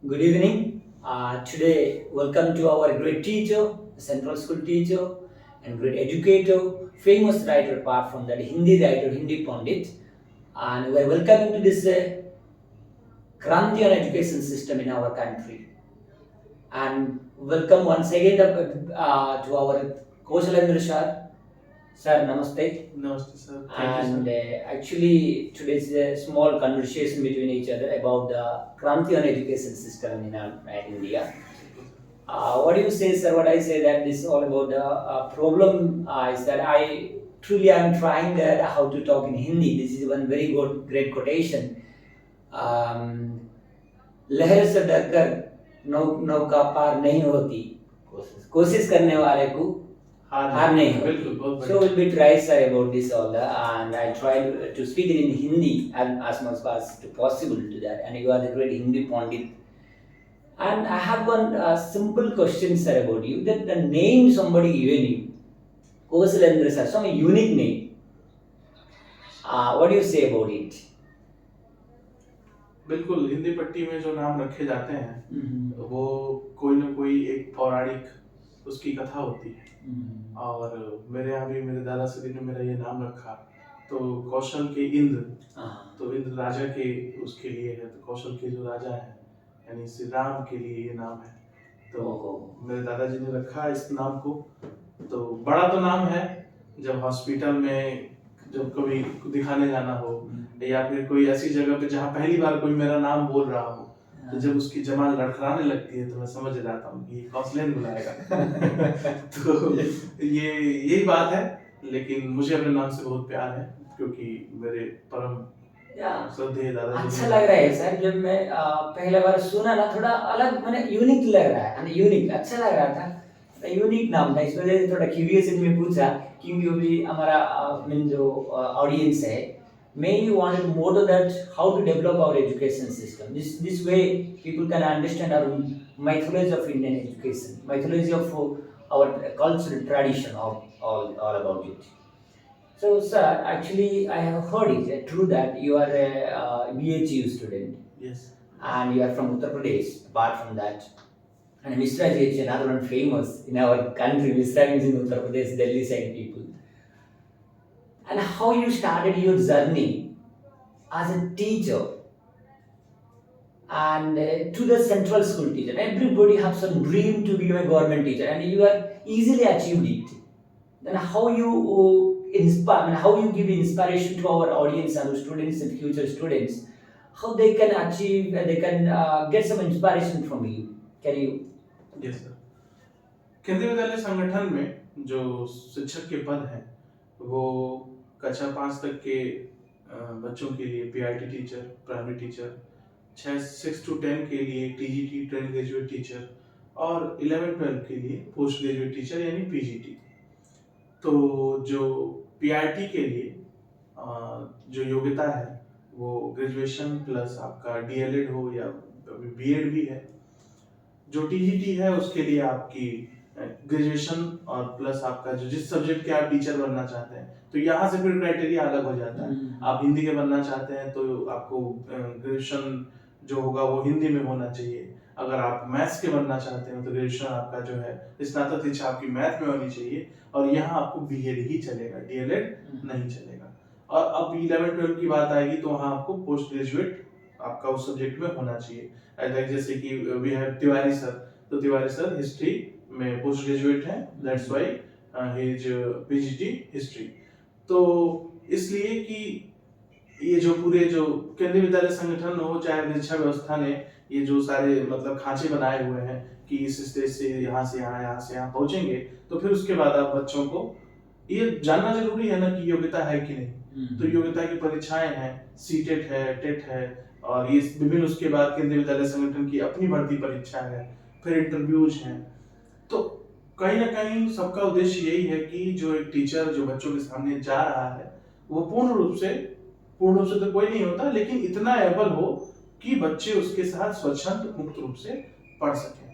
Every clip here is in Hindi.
Good evening. Today, welcome to our great teacher, central school teacher, and great educator, famous writer apart from that, Hindi writer, Hindi Pandit. And we're welcoming to this Kranti on education system in our country. And welcome once again to our Koshalendra sir. Sir, namaste. Namaste, sir. Thank you, And sir. actually, today's a small conversation between each other about the Kranti on education system in India. What do you say, sir? What I say that this is all about the problem is that I truly am trying that how to talk in Hindi. This is one very good, great quotation. Um, लहर से डरकर नौका पार नहीं होती कोशिश करने वाले को हार नहीं होती बिल्कुल बहुत so बढ़िया we'll be try sir about this all the and I try to speak it in Hindi as much as possible to that and you are the great Hindi Pandit and I have one simple question sir about you that the name somebody given you Kosalendra sir some unique name what do you say about it बिल्कुल हिंदी पट्टी में जो नाम रखे जाते हैं mm-hmm. वो कोई ना कोई एक पौराणिक उसकी कथा होती है Mm-hmm. और मेरे यहाँ भी मेरे दादा श्री ने मेरा ये नाम रखा तो कौशल के इंद्र तो इंद्र राजा के उसके लिए है तो कौशल के जो राजा है यानी श्री राम के लिए ये नाम है तो मेरे दादाजी ने रखा इस नाम को तो बड़ा तो नाम है जब हॉस्पिटल में जब कभी दिखाने जाना हो या फिर कोई ऐसी जगह पे जहाँ पहली बार कोई मेरा नाम बोल रहा हो तो जब उसकी जबान लड़खड़ाने लगती है तो मैं समझ जाता हूँ कि कौशलेंद्र बुलाएगा तो ये यही बात है लेकिन मुझे अपने नाम से बहुत प्यार है क्योंकि मेरे परम श्रद्धेय दादाजी अच्छा लग रहा है सर जब मैं पहले बार सुना ना थोड़ा अलग मैंने यूनिक लग रहा है यूनिक अच्छा लग रहा था यूनिक नाम था इस वजह से थोड़ा क्यूरियस में पूछा क्योंकि अभी हमारा मीन जो ऑडियंस है mainly wanted more to that how to develop our education system. This way people can understand our mythology of Indian education, mythology of our cultural tradition, all about it. So, sir, actually, I have heard it true that you are a BHU student. Yes. And you are from Uttar Pradesh. Apart from that, and Mishra ji is another one famous in our country. Mishra is in Uttar Pradesh, Delhi side people. And how you started your journey as a teacher and to the central school teacher. Everybody has some dream to be a government teacher, and you are easily achieved it. Then how you inspire, and how you give inspiration to our audience and students and future students, how they can achieve, they can get some inspiration from you. Can you? Yes, sir. केंद्रीय विद्यालय संगठन में जो शिक्षक के पद हैं वो कक्षा 5 तक के बच्चों के लिए PIT teacher, primary teacher, 6 to 10 के लिए टीजीटी ट्रेन ग्रेजुएट टीचर और 11-12 के लिए पोस्ट ग्रेजुएट टीचर यानी पीजीटी। तो जो पीआईटी के लिए जो योग्यता है वो ग्रेजुएशन प्लस आपका डीएलएड हो या बीएड भी है। जो टीजीटी है उसके लिए आपकी ग्रेजुएशन और प्लस आपका जो जिस सब्जेक्ट के आप टीचर बनना चाहते हैं तो यहाँ से फिर क्राइटेरिया अलग हो जाता है। आप हिंदी के बनना चाहते हैं तो आपको ग्रेजुएशन जो होगा वो हिंदी में होना चाहिए। अगर आप मैथ्स के बनना चाहते हैं तो ग्रेजुएशन आपका जो है स्नातक शिक्षा आपकी मैथ में होनी चाहिए और यहाँ आपको बीएड ही चलेगा, डीएलएड नहीं चलेगा। और अब 11-12 की बात आएगी तो वहाँ आपको पोस्ट ग्रेजुएट आपका उस सब्जेक्ट में होना चाहिए। जैसे कि वी हैव तिवारी सर, तो तिवारी सर हिस्ट्री में पोस्ट ग्रेजुएट हैं, that's why he is PGT history. तो इसलिए कि ये जो पूरे जो केंद्रीय विद्यालय संगठन हो चाहे शिक्षा व्यवस्था ने ये जो सारे मतलब खांचे बनाए हुए हैं कि इस स्टेज से यहाँ से यहाँ पहुंचेंगे तो फिर उसके बाद आप बच्चों को ये जानना जरूरी है ना कि योग्यता है कि नहीं। तो योग्यता की परीक्षाएं हैं, सीटेट है, टेट है और ये विभिन्न उसके बाद केंद्रीय विद्यालय संगठन की अपनी भर्ती परीक्षा है, फिर इंटरव्यूज हैं। तो कहीं ना कहीं सबका उद्देश्य यही है कि जो एक टीचर जो बच्चों के सामने जा रहा है वो पूर्ण रूप से तो कोई नहीं होता लेकिन इतना एबल हो कि बच्चे उसके साथ स्वच्छंद मुक्त रूप से पढ़ सकें।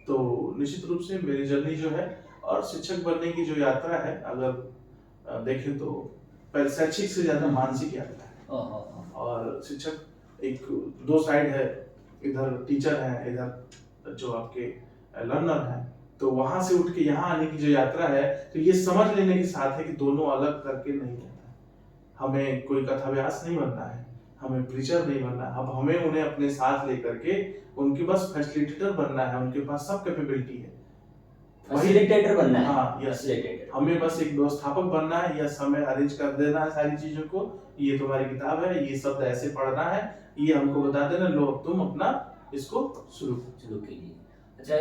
तो निश्चित रूप से मेरी जर्नी जो है और शिक्षक बनने की जो यात्रा है अगर देखें तो शैक्षिक से ज्यादा मानसिक यात्रा है। और शिक्षक एक दो साइड है इधर टीचर हैं, इधर जो आपके लर्नर हैं, तो वहां से उठ के यहाँ आने की जो यात्रा है, तो ये समझ लेने के साथ है कि दोनों अलग करके नहीं रहता है। हमें कोई कथाव्यास नहीं बनना है, हमें प्रीचर नहीं बनना है। अब हमें उन्हें अपने साथ लेकर के उनके बस फैसिलिटेटर बनना है, उनके पास सब कैपेबिलिटी है, फैसिलिटेटर बनना है। हाँ यस, फैसिलिटेटर हमें बस एक व्यवस्थापक बनना है, यस हमें अरेंज कर देना है सारी चीजों को, ये तुम्हारी किताब है, ये शब्द ऐसे पढ़ना है, ये हमको बता देना, लो अब तुम अपना इसको शुरू शुरू कीजिए। अच्छा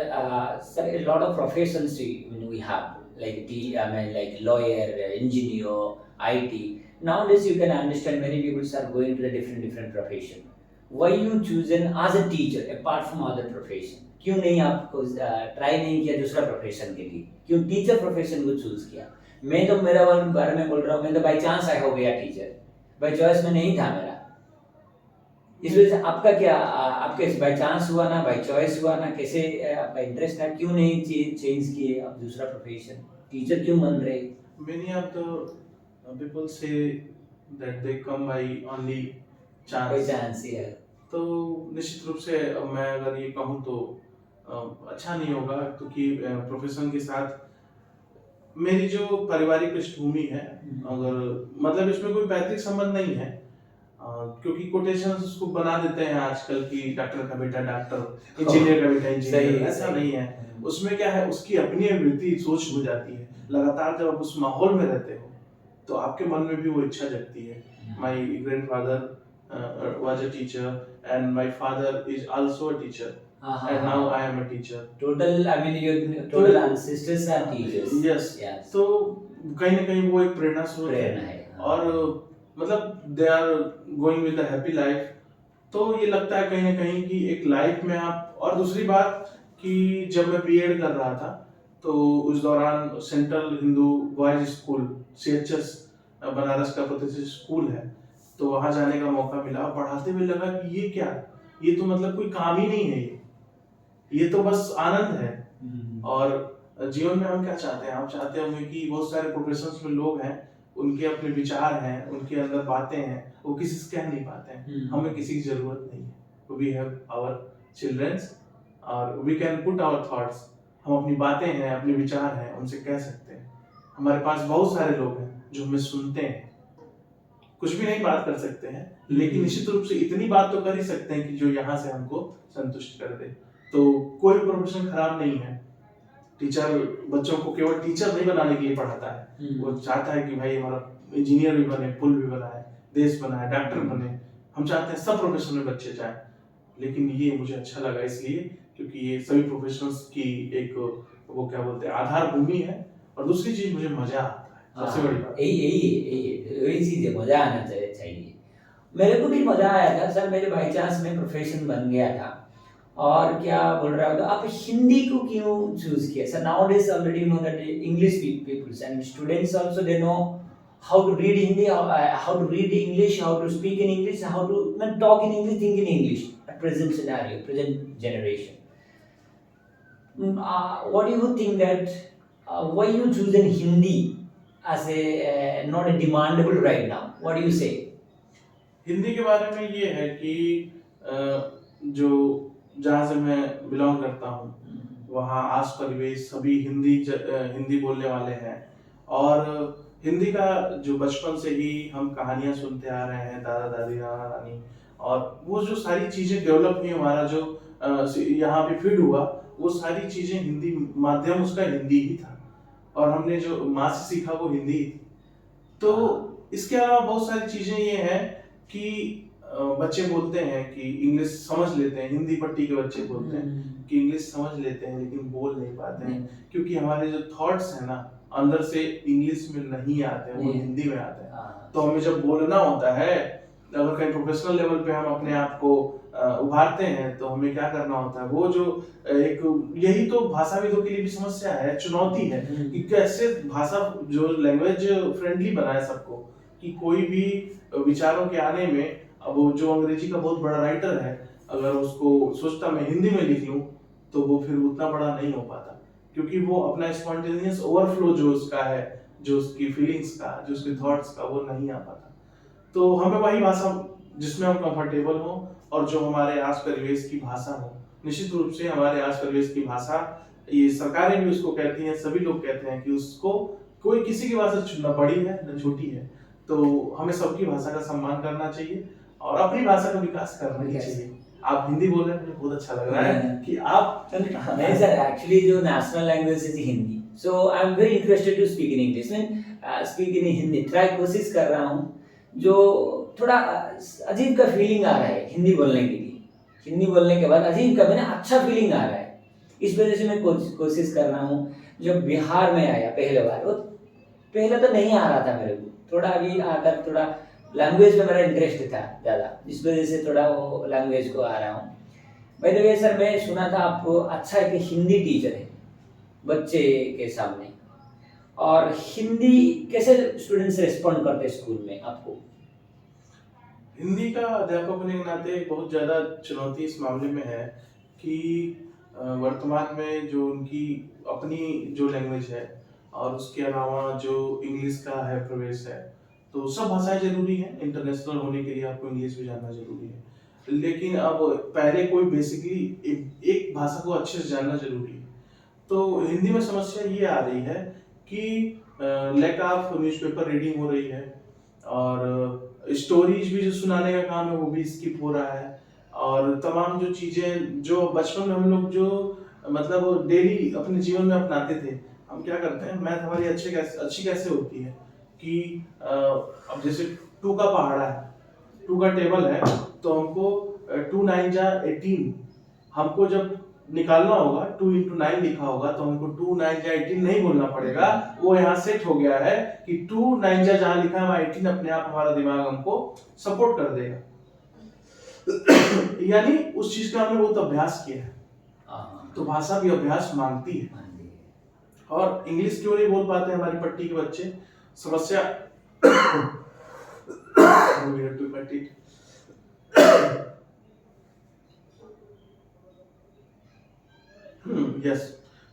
sir, a lot of professions we have like I mean like lawyer, engineer, IT. Nowadays you can understand many people are going to the different profession. Why you chosen as a teacher apart from other profession? क्यों नहीं आपको ट्राई नहीं किया दूसरा प्रोफेशन के लिए? क्यों टीचर प्रोफेशन को चूज किया? मैं तो मेरा बारे में बोल रहा हूँ, मैं तो बाई चांस आया हो गया टीचर, बाई चॉइस में नहीं था मेरा। इस वजह से आपका क्या, आपके बाई चांस हुआ ना बाई चॉइस हुआ ना, कैसे आपका इंटरेस्ट था, क्यों नहीं चेंज किए आप दूसरा प्रोफेशन? टीचर क्यों बन रहे? Many of the people say that they come by only chance. By chance ही है। तो निश्चित रूप से मैं अगर ये कहूँ तो अच्छा नहीं होगा, क्योंकि प्रोफेशन के साथ मेरी जो पारिवारिक पृष्ठभूमि है, अगर मतलब इसमें कोई पैतृक संबंध नहीं है, क्योंकि कोटेशंस उसको बना देते हैं आजकल की डॉक्टर का बेटा डॉक्टर, इंजीनियर का बेटा इंजीनियर, ऐसा नहीं है। उसमें क्या है, उसकी अपनी अभिवृत्ति सोच हो जाती है। लगातार जब आप उस माहौल में रहते हो तो आपके मन में भी वो इच्छा जगती है। My grandfather was a teacher and my father is also a teacher and now I am a teacher. Total, I mean your total ancestors are teachers. Yes. Yes. तो कहीं ना कहीं वो एक प्रेरणा स्रोत है और मतलब they are going with a happy life. तो ये लगता है कहीं ना कहीं कि एक लाइफ में आप, और दूसरी बात कि जब मैं बीएड कर रहा था तो उस दौरान central Hindu boys school CHS Banaras का प्रतिष्ठित स्कूल है, तो वहां जाने का मौका मिला। पढ़ाते हुए लगा कि ये क्या, ये तो मतलब कोई काम ही नहीं है, ये तो बस आनंद है। और जीवन में हम क्या चाहते हैं, हम चाहते होंगे कि बहुत सारे प्रोफेशंस में लोग हैं, उनके अपने विचार हैं, उनके अंदर बातें हैं, वो किसी से कह नहीं पाते हैं। हमें किसी की जरूरत नहीं है। वी हैव आवर चिल्ड्रंस और we can put our thoughts, हम अपनी बातें हैं, अपने विचार हैं, उनसे कह सकते हैं। हमारे पास बहुत सारे लोग हैं जो हमें सुनते हैं, कुछ भी नहीं बात कर सकते हैं, लेकिन निश्चित रूप से इतनी बात तो कर ही सकते हैं कि जो यहाँ से हमको संतुष्ट कर दे। तो कोई प्रोफेशन खराब नहीं है। टीचर बच्चों को केवल टीचर नहीं बनाने के लिए पढ़ाता है, वो चाहता है कि भाई हमारा इंजीनियर भी बने, पुल भी बनाए, देश बनाए, डॉक्टर बने। हम चाहते हैं सब प्रोफेशन में बच्चे जाएं, लेकिन ये मुझे अच्छा लगा इसलिए क्योंकि ये सभी प्रोफेशनल्स की एक वो क्या बोलते हैं आधार भूमि है। और दूसरी चीज मुझे मजा आता है, सबसे बड़ी बात यही चीज है, मजा आना चाहिए। मेरे को भी मजा आया था सर, मेरे बाई चांस में प्रोफेशन बन गया था। और क्या बोल रहा हो, तो आप हिंदी को क्यों चूज किया sir? Nowadays already you know that English peoples and students also they know how to read Hindi, how to read English, how to speak in English, how to talk in English, think in English at present scenario, present generation. What do you think that why you choose in Hindi as a not a demandable right now? What do you say? Hindi के बारे में ये है कि जो जहाँ से मैं बिलोंग करता हूँ वहाँ आस परिवेश सभी हिंदी बोलने वाले हैं। और हिंदी का जो बचपन से ही हम कहानियां सुनते आ रहे हैं, दादा दादी नाना नानी, और वो जो सारी चीजें डेवलप हुई, हमारा जो यहाँ पे फीड हुआ, वो सारी चीजें हिंदी माध्यम उसका हिंदी ही था, और हमने जो माँ से सीखा वो हिंदी ही थी। तो इसके अलावा बहुत सारी चीजें ये हैं कि बच्चे बोलते हैं कि इंग्लिश समझ लेते हैं, हिंदी पट्टी के बच्चे बोलते हैं कि इंग्लिश समझ लेते हैं लेकिन बोल नहीं पाते हैं, क्योंकि हमारे जो थॉट्स हैं ना अंदर से इंग्लिश में नहीं आते हैं, वो हिंदी में आते हैं। तो हमें जब बोलना होता है, अगर कहीं प्रोफेशनल लेवल पे हम अपने आप को उभारते हैं तो हमें क्या करना होता है, वो जो एक यही तो भाषाविदों के लिए भी समस्या है, चुनौती है कि कैसे भाषा जो लैंग्वेज फ्रेंडली बनाए सबको, कि कोई भी विचारों के आने में, अब जो अंग्रेजी का बहुत बड़ा राइटर है अगर उसको सोचता मैं हिंदी में लिख लूं तो वो फिर उतना बड़ा नहीं हो पाता, क्योंकि वो अपना स्पॉन्टेनियस ओवरफ्लो जो उसका है, जो उसकी फीलिंग्स का, जो उसके थॉट्स का, वो नहीं आ पाता। तो हमें वही भाषा जिसमें हम कंफर्टेबल हो और जो हमारे आस परिवेश की भाषा हो। निश्चित रूप से हमारे आस परिवेश की भाषा, ये सरकारें भी उसको कहती हैं, सभी लोग कहते हैं कि उसको कोई किसी की भाषा न बड़ी है न छोटी है, तो हमें सबकी भाषा का सम्मान करना चाहिए और अपनी भाषा का विकास करना ही चाहिए। आप हिंदी बोल रहे हैं, मुझे बहुत अच्छा लग रहा है कि आप नहीं सर, एक्चुअली जो national language is Hindi, so I am very interested to speak in English, मैं स्पीक इन हिंदी ट्राई कोशिश कर रहा हूँ। जो थोड़ा अजीब का फीलिंग आ रहा है हिंदी बोलने के लिए, हिंदी बोलने के बाद अजीब का मैंने अच्छा फीलिंग आ रहा है, इस वजह से मैं कोशिश कर रहा हूँ। जब बिहार में आया पहले बार, वो पहले तो नहीं आ रहा था मेरे को, थोड़ा अभी आकर थोड़ा लैंग्वेज में मेरा इंटरेस्ट था ज़्यादा, इस वजह से थोड़ा वो लैंग्वेज को आ रहा हूँ। बाय द वे सर, मैं सुना था आपको अच्छा है कि हिंदी टीचर है बच्चे के सामने, और हिंदी कैसे स्टूडेंट्स रिस्पॉन्ड करते हैं स्कूल में आपको? हिंदी का अध्यापक होने के नाते बहुत ज़्यादा चुनौती इस मामले में है कि वर्तमान में जो उनकी अपनी जो लैंग्वेज है और उसके अलावा जो इंग्लिश का है प्रवेश है, तो सब भाषाएं ज़रूरी हैं। इंटरनेशनल होने के लिए आपको इंग्लिश भी जानना ज़रूरी है, लेकिन अब पहले कोई बेसिकली एक भाषा को अच्छे से जानना ज़रूरी है। तो हिंदी में समस्या ये आ रही है कि लैक ऑफ न्यूज़पेपर रीडिंग हो रही है और स्टोरीज भी जो सुनाने का काम है वो भी स्किप हो रहा है, और तमाम जो चीज़ें जो बचपन में हम लोग जो मतलब डेली अपने जीवन में अपनाते थे, हम क्या करते हैं, मैथ हमारी अच्छी कैसे होती है कि अब जैसे 2 का पहाड़ा है, 2 का टेबल है, तो हमको 2 9 जा 18, हमको जब निकालना होगा 2 into 9 लिखा होगा तो हमको 2 9 जा 18 नहीं बोलना पड़ेगा, वो यहाँ सेट हो गया है कि 2 9 जा जहाँ लिखा है वहाँ 18 अपने आप हमारा दिमाग हमको सपोर्ट कर देगा। यानी उस चीज का हमने बहुत अभ्यास किया है, तो भाषा भी अभ्यास मांगती है। और इंग्लिश क्यों नहीं बोल पाते हमारी पट्टी के बच्चे? समस्या यस,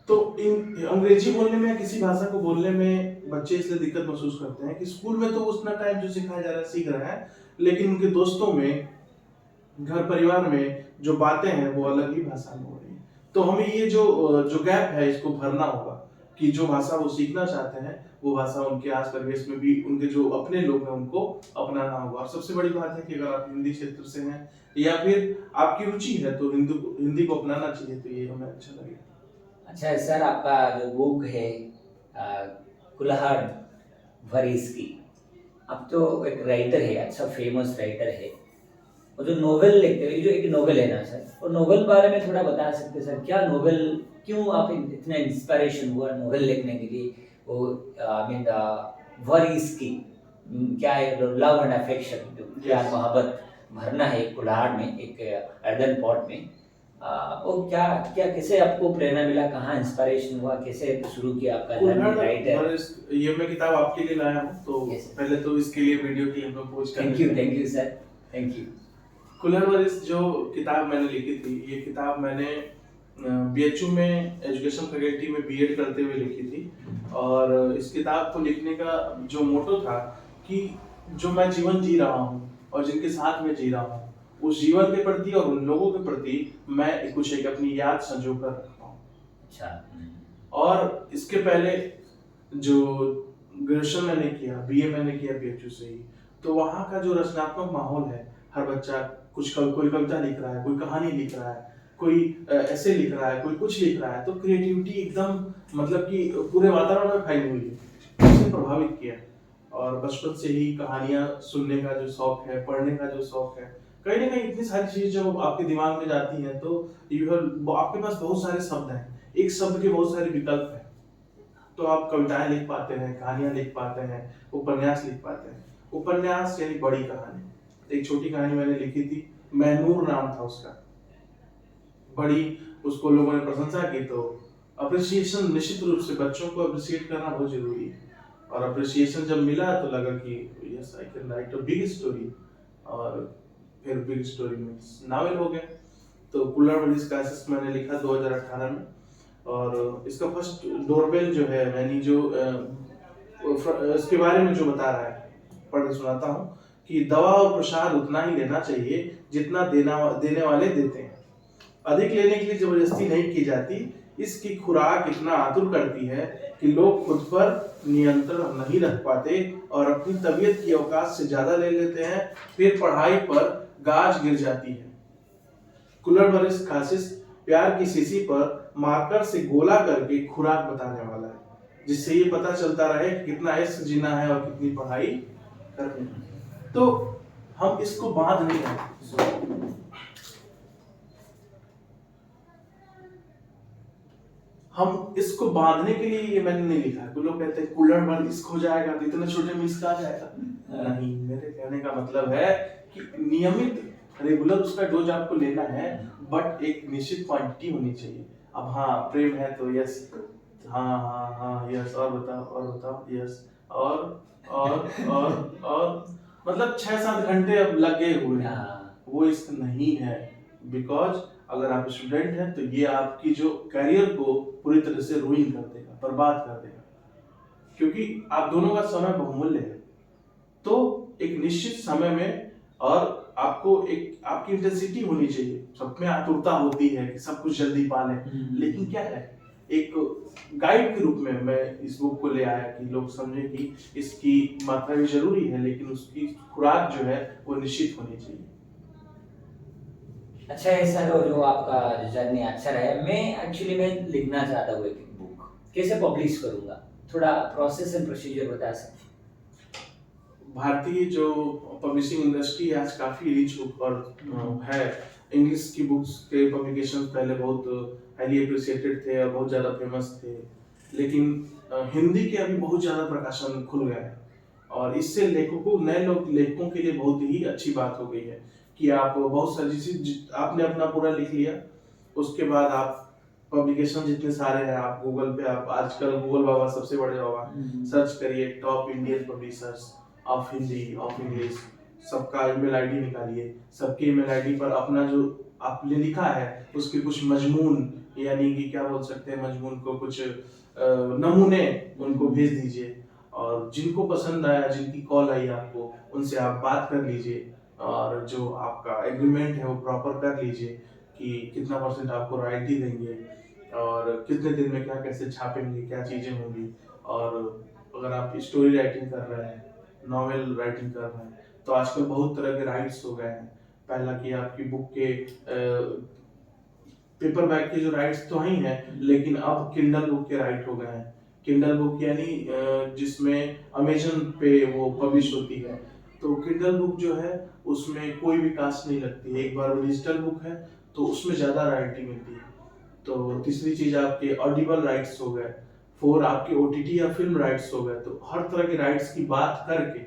तो इन अंग्रेजी बोलने में या किसी भाषा को बोलने में बच्चे इसलिए दिक्कत महसूस करते हैं कि स्कूल में तो उतना टाइम जो सिखाया जा रहा है सीख रहा है, लेकिन उनके दोस्तों में, घर परिवार में जो बातें हैं वो अलग ही भाषा में हो रही है। तो हमें ये जो गैप है इसको भरना होगा कि जो भाषा वो सीखना चाहते हैं वो भाषा उनके आस परिवेश में भी उनके जो अपने लोग हैं उनको अपनाना होगा। और सबसे बड़ी बात है कि अगर आप हिंदी क्षेत्र से हैं या फिर आपकी रुचि है तो हिंदी को अपनाना चाहिए, तो ये हमें अच्छा लगेगा। अच्छा सर, आपका जो बुक है कुल्हाड़ वरीस की, अब तो एक राइटर है, अच्छा फेमस राइटर है, वो जो नोवेल लिखते हैं, जो एक नोवेल है ना सर, वो नोवेल बारे में थोड़ा बता सकते हैं सर? क्या नोवेल, क्यों आप इतना इंस्पिरेशन हुआ नोवेल लिखने के लिए? वो आई मीन वरीस की क्या है, लव एंड अफेक्शन, प्यार मोहब्बत भरना है कुल्हाड़ में, एक अर्दन पॉट में, वो क्या क्या कैसे आपको प्रेरणा मिला, कहाँ इंस्पिरेशन हुआ, कैसे शुरू किया आपका जर्नी राइटर? ये मैं किताब आपके लिए लाया हूँ, तो पहले तो इसके लिए वीडियो के लिए post thank you sir, thank you. कुल्हाड़ वरीस जो किताब मैंने लिखी थी, ये किताब मैंने बीएचयू में एजुकेशन फैकल्टी में बीएड करते हुए लिखी थी, और इस किताब को लिखने का जो मोटो था कि जो मैं जीवन जी रहा हूँ और जिनके साथ में जी रहा हूँ, उस जीवन के प्रति और उन लोगों के प्रति मैं कुछ एक अपनी याद संजो कर रखता हूँ। अच्छा। और इसके पहले जो ग्रेजुएशन मैंने किया, बीए मैंने किया बीएचयू से ही, तो वहाँ का जो रचनात्मक माहौल है, हर बच्चा कोई कविता लिख रहा है, कोई कहानी लिख रहा है, कोई ऐसे लिख रहा है, कोई कुछ लिख रहा है, तो क्रिएटिविटी एकदम मतलब कि पूरे वातावरण में फैली हुई है, उससे प्रभावित किया। और बचपन से ही कहानियां सुनने का जो शौक है, पढ़ने का जो शौक है, कहीं ना कहीं इतनी सारी चीजें जब आपके दिमाग में जाती हैं तो आपके पास बहुत सारे शब्द हैं, एक शब्द के बहुत सारे विकल्प हैं, तो आप कविताएं लिख पाते हैं, कहानियां लिख पाते हैं, उपन्यास लिख पाते हैं। उपन्यास यानी बड़ी कहानी, एक छोटी कहानी मैंने लिखी थी, महनूर नाम था उसका, बड़ी उसको लोगों ने प्रशंसा की, तो अप्रिसिएशन, निश्चित रूप से बच्चों को अप्रिसिएट करना बहुत जरूरी है, और अप्रिसिएशन जब मिला तो लगा कि yes I can write a big story, और फिर बिग स्टोरी में नावल हो गया। तो कुल्हाड़ वरीस का एसेस मैंने लिखा 2018 में, और इसका फर्स्ट डोरबेल जो है, मैंने जो इसके बारे में जो बता रहा है, पढ़ के सुनाता हूँ कि दवा और प्रसाद उतना ही लेना चाहिए जितना देने वाले देते हैं। अधिक लेने के लिए जबरदस्ती नहीं की जाती। इसकी खुराक इतना आतुर करती है कि लोग खुद पर नियंत्रण नहीं रख पाते और अपनी तबीयत की औकात से ज्यादा ले लेते हैं। फिर पढ़ाई पर गाज गिर जाती है। कुलरबरिस खासिस प्यार की शीशी पर मार्कर से गोला करके खुराक बताने वाला है, जिससे ये पता चलता रहे कि कितना इश्क जीना है और कितनी पढ़ाई करनी है। तो हम इसको बांध नहीं रहे। हम इसको बांधने के लिए ये मैंने नहीं लिखा है। कुछ लोग कहते हैं कुल्हड़ भर इश्क हो जाएगा तो इतने छोटे में इश्क आ जाएगा। नहीं, मेरे कहने का मतलब है कि नियमित रेगुलर उसका डोज आपको लेना है, बट एक निश्चित क्वांटिटी होनी चाहिए। अब हाँ, प्रेम है तो यस, हाँ हाँ हाँ यस, और बताओ यस, और मतलब 6-7 घंटे अब लगे हुए हैं। वो इश्क नहीं है। बिकॉज अगर आप स्टूडेंट हैं तो ये आपकी जो करियर को पूरी तरह से रूइन कर देगा, बर्बाद कर देगा, क्योंकि आप दोनों का समय बहुमूल्य है। तो एक निश्चित समय में, और आपको एक आपकी इंटेंसिटी होनी चाहिए। सब में आतुरता होती है कि सब कुछ जल्दी पा लें, लेकिन क्या है, एक गाइड के रूप में मैं इस बुक को ले आया कि लोग समझे कि इसकी मात्रा भी जरूरी है, लेकिन उसकी खुराक जो है वो निश्चित होनी चाहिए। अच्छा है सर, जो आपका जर्नी अच्छा रहा। मैं एक्चुअली मैं लिखना चाहता हूँ एक बुक, कैसे पब्लिश करूँगा, थोड़ा प्रोसेस एंड प्रोसीजर बता सकते? भारतीय जो पब्लिशिंग इंडस्ट्री है आज काफी रिच और है। इंग्लिश की बुक्स के पब्लिकेशन पहले बहुत हाईली अप्रिशिएटेड थे और बहुत ज्यादा फेमस थे, लेकिन हिंदी के अभी बहुत ज्यादा प्रकाशन खुल गया है, और इससे नए लेखकों के लिए बहुत ही अच्छी बात हो गई है कि आप बहुत सारी चीज आपने अपना पूरा लिख लिया, उसके बाद आप पब्लिकेशन जितने सारे हैं, आप गूगल पे, आप आजकल गूगल बाबा सबसे बड़े बाबा, सर्च करिए top Indian publishers of Hindi, of English, सबका ईमेल आईडी निकालिए। सबके ईमेल आईडी पर अपना जो आपने लिखा है उसके कुछ मजमून, यानी कि क्या बोल सकते हैं, मजमून को कुछ नमूने उनको भेज दीजिए, और जिनको पसंद आया, जिनकी कॉल आई आपको, उनसे आप बात कर लीजिए, और जो आपका एग्रीमेंट है वो प्रॉपर कर लीजिए कि कितना % आपको रॉयल्टी देंगे, और कितने दिन में क्या कैसे छापेंगे, क्या चीजें होंगी। और अगर आप स्टोरी राइटिंग कर रहे हैं, नॉवेल राइटिंग कर रहे हैं, तो आजकल बहुत तरह के राइट्स हो गए हैं। पहला कि आपकी बुक के पेपर बैक के जो राइट्स तो ही हैं, लेकिन अब किंडल बुक के राइट हो गए हैं। किंडल बुक यानी जिसमें अमेजन पे वो पब्लिश होती है, तो किंडल बुक जो है उसमें कोई भी कास्ट नहीं लगती है। एक बार वो डिजिटल बुक है तो उसमें ज्यादा रॉयल्टी मिलती है। तो तीसरी चीज आपके ऑडिबल राइट्स हो गए। 4 आपके ओटीटी या फिल्म राइट्स हो गए। तो हर तरह के राइट्स की बात करके,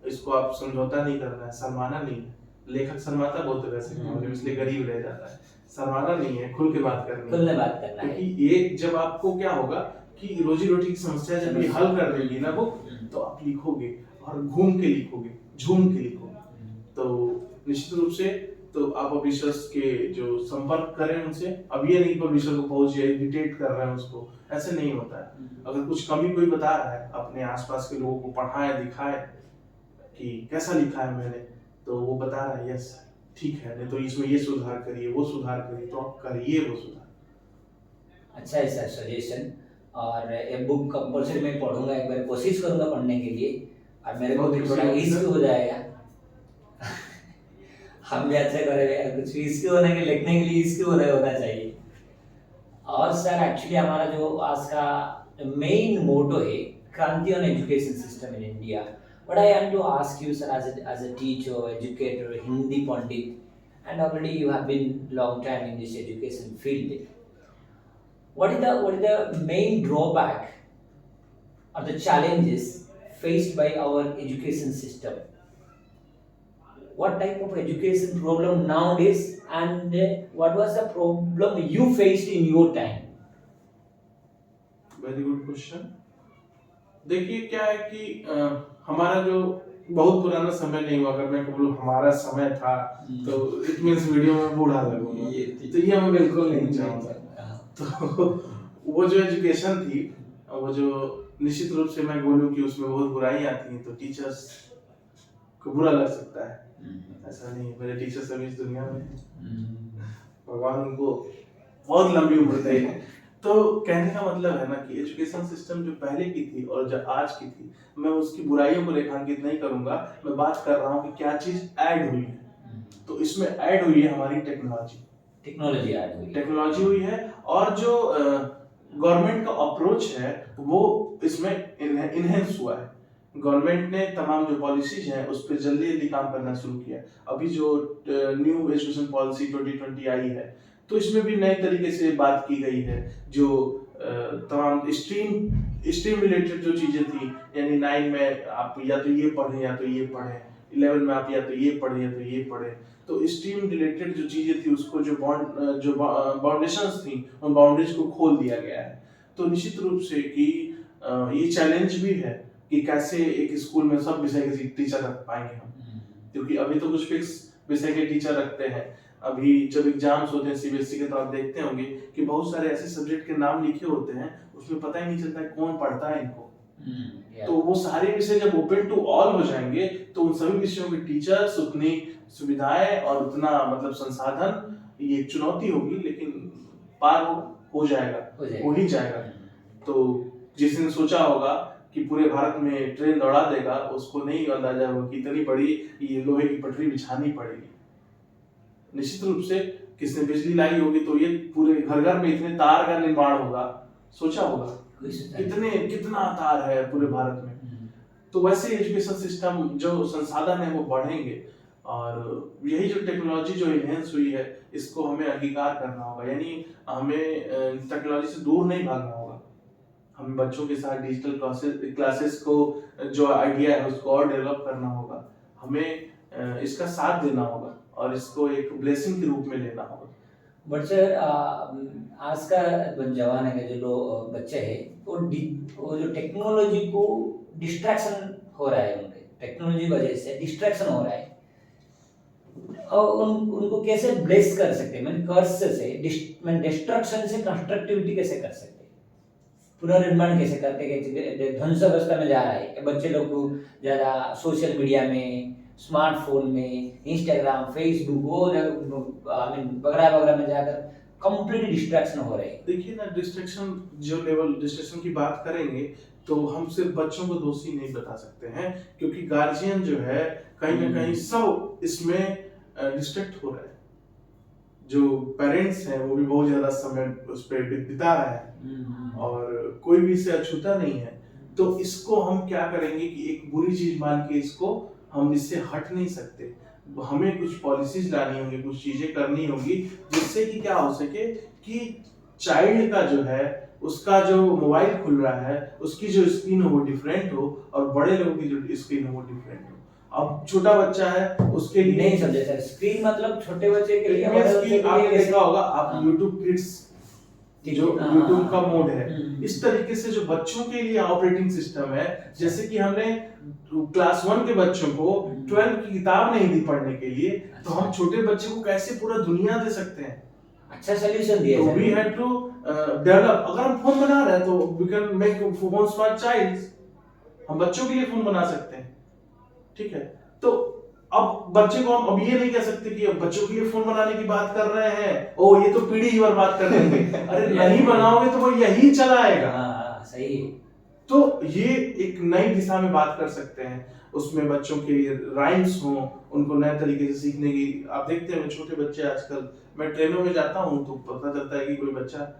इसको आप समझौता नहीं करना है, शर्माना नहीं है। लेखक शर्माता बहुत है वैसे मामले में, इसलिए गरीब रह जाता है। शर्माना नहीं है, खुल के बात करनी है, खुलने बात करना है। क्योंकि ये जब आपको क्या होगा कि रोजी रोटी की समस्या जब ये हल कर देगी ना बुक, तो आप लिखोगे, और घूम के लिखोगे, झूम के लिखोगे। तो निश्चित रूप से तो आप पब्लिशर्स के जो संपर्क करें उनसे। अब ये नहीं पब्लिशर को पहुंचे इरिटेट कर रहे हैं उसको, ऐसे नहीं होता है। अगर कुछ कमी कोई बता रहा है, अपने आसपास के लोगों को पढ़ाए, दिखाए कि कैसा लिखा है मैंने, तो वो बता रहा है यस ठीक है, नहीं तो इसमें ये सुधार करिए, वो सुधार करिए, तो आप करिए वो सुधार। अच्छा है सर सजेशन। और ये बुक कंपल्सरी मैं पढ़ूंगा, एक बार कोशिश करूंगा पढ़ने के लिए, और मेरे को भी थोड़ा ईजी हो जाएगा। हम भी अच्छा करेंगे, कुछ इसके होने के लिखने के लिए इसके होना चाहिए। और सर एक्चुअली हमारा जो आज का मेन मोटो है, क्रांति on education system in India. But I want to ask you sir, as a teacher, educator, Hindi pandit, and already you have been long time in this education field. What is the main drawback or the challenges faced by our education system? What type of education problem nowadays, and what was the problem you faced in your time? Very good question. देखिए क्या है कि हमारा जो बहुत पुराना समय नहीं हुआ, अगर मैं बोलूं हमारा समय था तो इट मींस वीडियो में बूढ़ा लगूंगा, तो ये मैं बिल्कुल नहीं चाहूंगा। तो वो जो एजुकेशन थी, वो जो निश्चित रूप से मैं बोलूं कि उसमें बहुत बुराई आती है, तो टीचर्स को बुरा लग सकता है। हम्म, ऐसा नहीं है, मेरे टीचर सभी इस दुनिया में हैं। हम्म, भगवान उनको बहुत लंबी उम्र दे। तो कहने का मतलब है ना कि एजुकेशन सिस्टम जो पहले की थी और जो आज की थी, मैं उसकी बुराइयों को रेखांकित नहीं करूंगा, मैं बात कर रहा हूँ कि क्या चीज ऐड हुई है। तो इसमें ऐड हुई है हमारी टेक्नोलॉजी, टेक्नोलॉजी ऐड हुई। टेक्नोलॉजी हुई है, और जो गवर्नमेंट का अप्रोच है वो इसमें इनहेंस हुआ है। गवर्नमेंट ने तमाम जो पॉलिसीज हैं उस पर जल्दी जल्दी काम करना शुरू किया। अभी जो न्यू एजुकेशन पॉलिसी 2020 आई है, तो इसमें भी नए तरीके से बात की गई है। जो तमाम स्ट्रीम रिलेटेड जो चीजें थी, यानी 9 में आप या तो ये पढ़ें या तो ये पढ़ें, 11 में आप या तो ये पढ़ें या तो ये पढ़ें, तो स्ट्रीम रिलेटेड जो चीजें थी उसको जो बाउंडेशंस थी उन बाउंड्रीज को खोल दिया गया है। तो निश्चित रूप से कि ये चैलेंज भी है कि कैसे एक स्कूल में सब विषय के टीचर रख पाएंगे हम, क्योंकि अभी तो कुछ फिक्स विषय के टीचर रखते हैं। अभी जब एग्जाम्स होते हैं सीबीएसई के, तो आप देखते होंगे कि बहुत सारे ऐसे सब्जेक्ट के नाम लिखे होते हैं, उसमें पता ही नहीं चलता है कौन पढ़ता है इनको। तो वो सारे विषय जब ओपन टू ऑल हो जाएंगे, तो उन सभी विषयों के टीचर्स, उतनी सुविधाएं और उतना मतलब संसाधन, ये एक चुनौती होगी, लेकिन पार हो जाएगा, हो ही जाएगा। तो जिसने सोचा होगा कि पूरे भारत में ट्रेन दौड़ा देगा, उसको नहीं अंदाजा होगा कि इतनी बड़ी ये लोहे की पटरी बिछानी पड़ेगी। निश्चित रूप से किसने बिजली लाई होगी तो ये पूरे घर घर में इतने तार का निर्माण होगा, सोचा होगा कितना तार है पूरे भारत में। तो वैसे एजुकेशन सिस्टम जो संसाधन है वो बढ़ेंगे, और यही जो टेक्नोलॉजी जो इनहेंस हुई है इसको हमें अंगीकार करना होगा। यानी हमें टेक्नोलॉजी से दूर नहीं भागना होगा, हमें बच्चों के साथ डिजिटल क्लासेस को जो आइडिया है उसको और डेवलप करना होगा, हमें इसका साथ देना होगा और इसको एक ब्लेसिंग के रूप में लेना होगा। बट सर आज का जमाने के जो लोग बच्चे हैं वो जो टेक्नोलॉजी को डिस्ट्रैक्शन हो रहा है, उनके टेक्नोलॉजी वजह से डिस्ट्रैक्शन हो रहा है, और उनको कैसे ब्लेस कर सकते हैं, मैंने कर्स से मैंने डिस्ट्रक्शन से कंस्ट्रक्टिविटी कैसे कर सकते हैं, पुनर्निर्माण कैसे करते हैं। ध्वंसावस्था में जा रहा है बच्चे लोग को, ज़्यादा सोशल मीडिया में, स्मार्टफोन में, इंस्टाग्राम, फेसबुक, वो वगैरह वगैरह में जाकर कंप्लीट डिस्ट्रैक्शन हो रहे हैं। देखिए ना, डिस्ट्रैक्शन की बात करेंगे तो हम सिर्फ बच्चों को दोषी नहीं बता सकते हैं, क्योंकि गार्जियन जो है कहीं ना कहीं सब इसमें डिस्ट्रैक्ट हो रहा है। जो पेरेंट्स हैं वो भी बहुत ज्यादा समय उस पर बिता रहे हैं और कोई भी इसे अछूता नहीं है। तो इसको हम क्या करेंगे कि एक बुरी चीज मान के इसको हम इससे हट नहीं सकते, हमें कुछ पॉलिसीज लानी होंगी, कुछ चीजें करनी होंगी जिससे कि क्या हो सके कि चाइल्ड का जो है उसका जो मोबाइल खुल रहा है उसकी जो स्क्रीन हो वो डिफरेंट हो, और बड़े लोगों की जो स्क्रीन हो वो डिफरेंट हो। अब छोटा बच्चा है उसके लिए नहीं समझे सर, स्क्रीन मतलब छोटे बच्चे के लिए, आपने देखा होगा आप YouTube Kids जो YouTube का मोड है, इस तरीके से जो बच्चों के लिए ऑपरेटिंग सिस्टम है। जैसे कि हमने क्लास 1 के बच्चों को 12 की किताब नहीं दी पढ़ने के लिए, तो हम छोटे बच्चे को कैसे पूरा दुनिया दे सकते हैं। अच्छा सॉल्यूशन दिया। तो वी हैड टू डेवलप। अगर हम फोन बना रहे हैं तो we can make phones for childs, हम बच्चों के लिए फोन बना सकते हैं, ठीक है। तो अब बच्चे को हम अब ये नहीं कह सकते कि अब बच्चों के लिए फोन बनाने की बात कर रहे हैं, ओ ये तो पीढ़ी ही बर्बाद कर देंगे। अरे नहीं बनाओगे तो वो यही चलाएगा। सही। तो ये एक नई दिशा में बात कर सकते हैं, उसमें बच्चों के लिए राइम्स हो, उनको नए तरीके से सीखने की। आप देखते हैं छोटे बच्चे आजकल, मैं ट्रेनों में जाता हूँ तो पता चलता है कि कोई बच्चा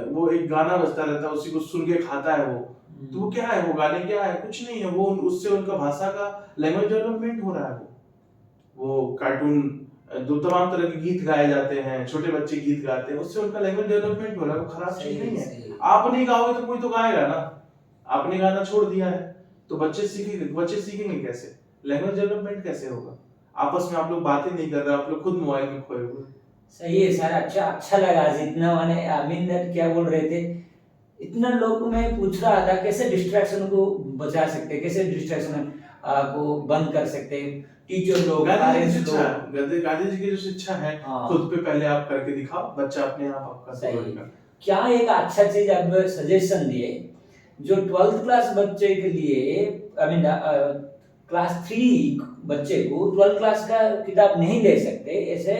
वो एक गाना बजता रहता है, उसी को सुन के खाता है वो। तो वो क्या है, वो गाने क्या है, कुछ नहीं है, वो उससे उनका भाषा का लैंग्वेज डेवलपमेंट हो रहा है। वो कार्टून दो तमाम तरह के गीत गाए जाते हैं, छोटे बच्चे गीत गाते हैं, उससे उनका लैंग्वेज डेवलपमेंट हो रहा है। वो खराब चीज नहीं है। आप नहीं गाओगे तो कोई तो गाएगा ना, आपने गाना छोड़ दिया है तो बच्चे सीखेंगे कैसे, लैंग्वेज डेवलपमेंट कैसे होगा। आपस में आप लोग बातें नहीं कर रहे, आप लोग खुद मोबाइल में खोए हुए। सही है सर, अच्छा लगा। जितना मैंने अमीन क्या बोल रहे थे, इतना लोग मैं पूछ रहा था कैसे डिस्ट्रैक्शन को बचा सकते, कैसे डिस्ट्रैक्शन को बंद कर सकते। टीचर लोग, गांधी जी की जो शिक्षा है, खुद पे पहले आप करके दिखाओ, बच्चा अपने आप आपका सही। क्या एक अच्छा चीज आप सजेशन दिए जो 12th क्लास बच्चे के लिए, क्लास 3 बच्चे को 12 क्लास का किताब नहीं दे सकते, ऐसे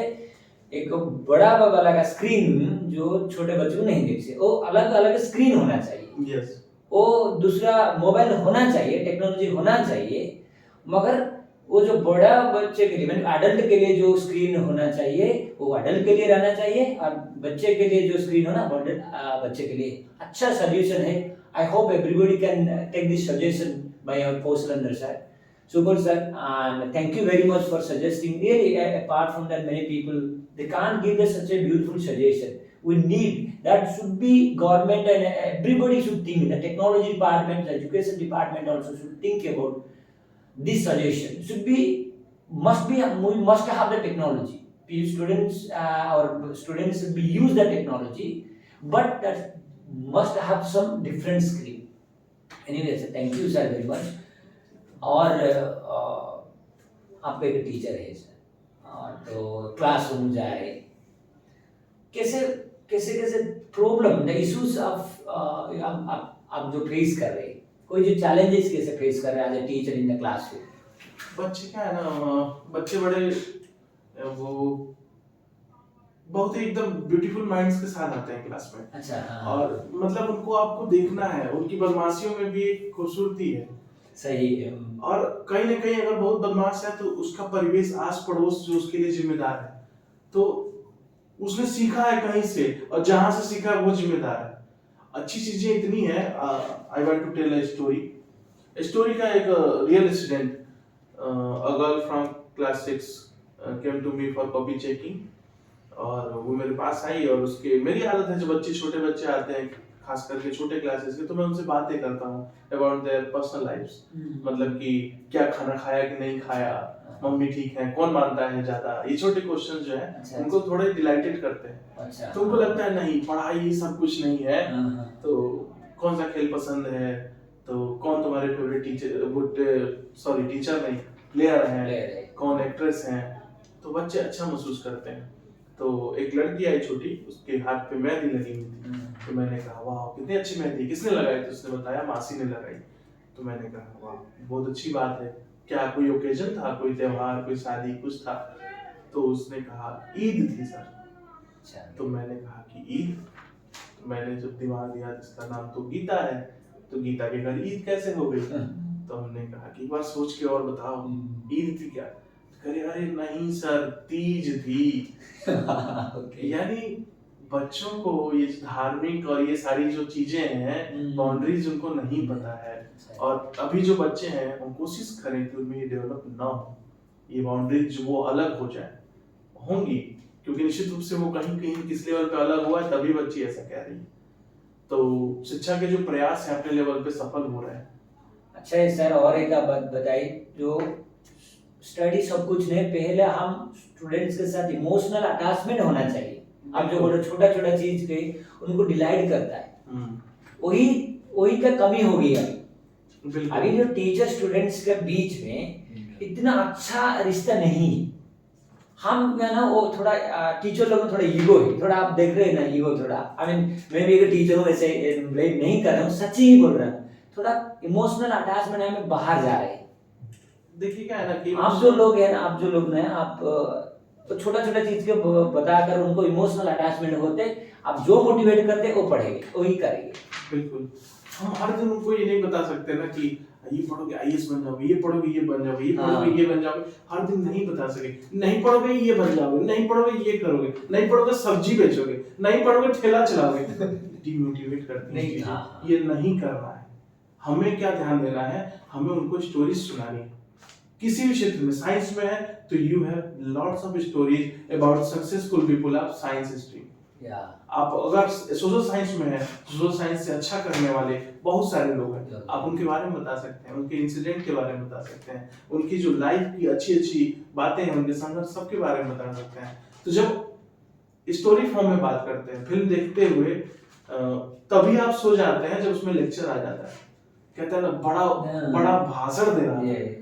एक बड़ा वाला का स्क्रीन जो छोटे बच्चों को नहीं देख सकते, वो अलग अलग स्क्रीन होना चाहिए, यस वो दूसरा मोबाइल होना चाहिए, टेक्नोलॉजी होना चाहिए, मगर वो जो बड़ा बच्चे के लिए मतलब अडल्ट के लिए जो स्क्रीन होना चाहिए वो अडल्ट के लिए रहना चाहिए, और बच्चे के लिए जो स्क्रीन होना बच्चे के लिए अच्छा सॉल्यूशन है। I hope everybody can take this suggestion by our पोस्टलर sir, super sir, and thank you very much for suggesting. Really, apart from that, many people they can't give us such a beautiful suggestion. We need that should be government and everybody should think. The technology department, the education department also should think about this suggestion. Should be must be we must have the technology. Students our students should be use the technology, but that must have some different screen. Anyway, sir, thank you sir very much. और आपका एक टीचर है सर, और तो क्लासरूम जाए, कैसे कैसे कैसे प्रॉब्लम द इश्यूज ऑफ आप जो फेस कर रहे हैं, कोई जो चैलेंजेस कैसे फेस कर रहे हैं as a teacher in the classroom? बच्चे क्या है ना, बच्चे बड़े वो बहुत ही एकदम ब्यूटीफुल माइंड्स के साथ आते हैं क्लास में। अच्छा हाँ। और मतलब उनको आपको देखना है, उनकी बदमाशियों में भी एक खूबसूरती है। सही है। और कहीं ना कहीं अगर बहुत बदमाश है तो उसका परिवेश, आस पड़ोस जो उसके लिए जिम्मेदार है, तो उसने सीखा है कहीं से, और जहां से सीखा है वो जिम्मेदार है। अच्छी चीजें इतनी है। I want to tell a story का एक real incident. A girl from class 6 came to me for copy checking, और वो मेरे पास आई, और उसके मेरी आदत है जब छोटे बच्चे आते हैं खास करके छोटे क्लासेस के, तो मैं उनसे बातें करता हूँ अबाउट देयर पर्सनल लाइफ्स। मतलब कि क्या खाना खाया कि नहीं खाया, मम्मी ठीक है, कौन मानता है ज्यादा, ये छोटे क्वेश्चन जो है अच्छा, उनको थोड़े डिलाइटेड करते हैं। अच्छा, तो उनको लगता है नहीं पढ़ाई ये सब कुछ नहीं है, हाँ, तो कौन सा खेल पसंद है, तो कौन तुम्हारे फेवरेट टीचर नहीं प्लेयर हैं, कौन एक्ट्रेस हैं, तो बच्चे अच्छा महसूस करते हैं। तो एक लड़की आई छोटी, उसके हाथ पे मेहंदी लगी हुई थी, तो मैंने कहा वाह कितनी अच्छी मेहंदी, किसने लगाई? तो उसने बताया मासी ने लगाई। तो मैंने कहा वाह बहुत अच्छी बात है, क्या कोई ओकेजन था, कोई त्योहार, कोई शादी, कुछ था? तो उसने कहा ईद थी सर। तो मैंने कहा कि ईद? तो मैंने जब दिमाग दिया, इसका नाम तो गीता है, तो गीता के घर ईद कैसे हो गई? तो हमने कहा कि एक बार सोच के और बताओ, ईद थी क्या? अरे अरे नहीं सर, तीज थी। यानी बच्चों को ये धार्मिक और ये सारी जो चीजें हैं, बाउंड्रीज उनको नहीं पता है। और अभी जो बच्चे हैं हम कोशिश करें कि उनमें ये डेवलप ना हो, ये बाउंड्रीज जो वो अलग हो जाए, होंगी, क्योंकि निश्चित रूप से वो कहीं कहीं किस लेवल पे अलग हुआ है तभी बच्ची ऐसा कह रही है। तो शिक्षा के जो प्रयास हैं अपने लेवल पे सफल हो रहे हैं। अच्छा है सर, और एक आप बात बताइए, जो स्टडी सब कुछ नहीं, पहले हम स्टूडेंट्स के साथ इमोशनल अटैचमेंट होना चाहिए। अब जो बोलो छोटा छोटा चीज पे उनको डिलाइट करता है, वही वही का कमी हो गई है अभी जो टीचर स्टूडेंट्स के बीच में इतना अच्छा रिश्ता नहीं है। हम क्या ना वो थोड़ा टीचर लोग में थोड़ा ईगो है, थोड़ा आप देख रहे हैं ना ईगो थोड़ा। आई मीन मैं भी एक टीचर हूँ, वैसे ब्लेम नहीं कर रहा हूँ, सच ही बोल रहा हूँ, थोड़ा इमोशनल अटैचमेंट हमें बाहर जा रहे हैं। देखिए क्या है ना कि आप जो लोग हैं ना, आप जो लोग हैं, आप तो छोटा छोटा चीज के बताकर उनको इमोशनल अटैचमेंट होते, आप जो मोटिवेट करते वो पढ़ेंगे, वही करेंगे। बिल्कुल, हम हर दिन उनको ये नहीं बता सकते ना कि ये पढ़ोगे आईएएस बन जाओगे, ये पढ़ोगे ये बन जाओगे, ये पढ़ोगे ये बन जाओगे, हर दिन नहीं बता सके। नहीं पढ़ोगे ये बन जाओगे, नहीं पढ़ोगे ये करोगे, नहीं पढ़ोगे सब्जी बेचोगे, नहीं पढ़ोगे ठेला चलाओगे, डिमोटिवेट करती है। ये नहीं करना है। हमें क्या ध्यान देना है, हमें उनको स्टोरीज सुनानी है। किसी भी क्षेत्र में, साइंस में है तो you have lots of stories about successful people of science stream. आप अगर सोशल साइंस में है, सोशल साइंस से अच्छा करने वाले बहुत सारे लोग हैं, आप उनके बारे में बता सकते हैं, उनके इंसिडेंट के बारे में बता सकते हैं, उनकी जो लाइफ की अच्छी अच्छी बातें हैं, उनके संघर्ष सबके बारे में बता सकते हैं। तो जब स्टोरी फॉर्म में बात करते हैं, फिल्म देखते हुए, तभी आप सो जाते हैं जब उसमें लेक्चर आ जाता है, कहता है ना बड़ा बड़ा भाषण दे रहा है।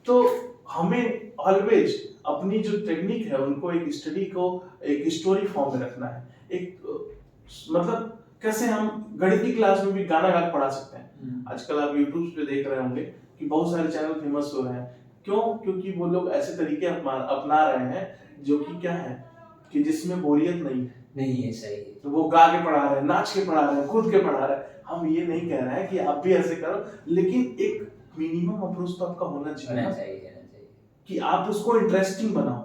तो हमें ऑलवेज अपनी जो टेक्निक है उनको एक स्टडी को एक स्टोरी फॉर्म में रखना है। एक मतलब कैसे हम गणित की क्लास में भी गाना गा पढ़ा सकते हैं। आजकल आप यूट्यूब पे देख रहे होंगे कि बहुत सारे चैनल फेमस हो रहे हैं। क्यों? क्योंकि वो लोग ऐसे तरीके अपना रहे हैं जो कि क्या है कि जिसमें बोरियत नहीं है। नहीं है, सही है। तो वो गा के पढ़ा रहे हैं, नाच के पढ़ा रहे हैं, कूद के पढ़ा रहे हैं। हम ये नहीं कह रहे हैं कि आप भी ऐसे करो, लेकिन एक मिनिमम अप्रोच तो आपका होना चाहिए होना ना, चाहिए, होना चाहिए। कि आप उसको इंटरेस्टिंग बनाओ।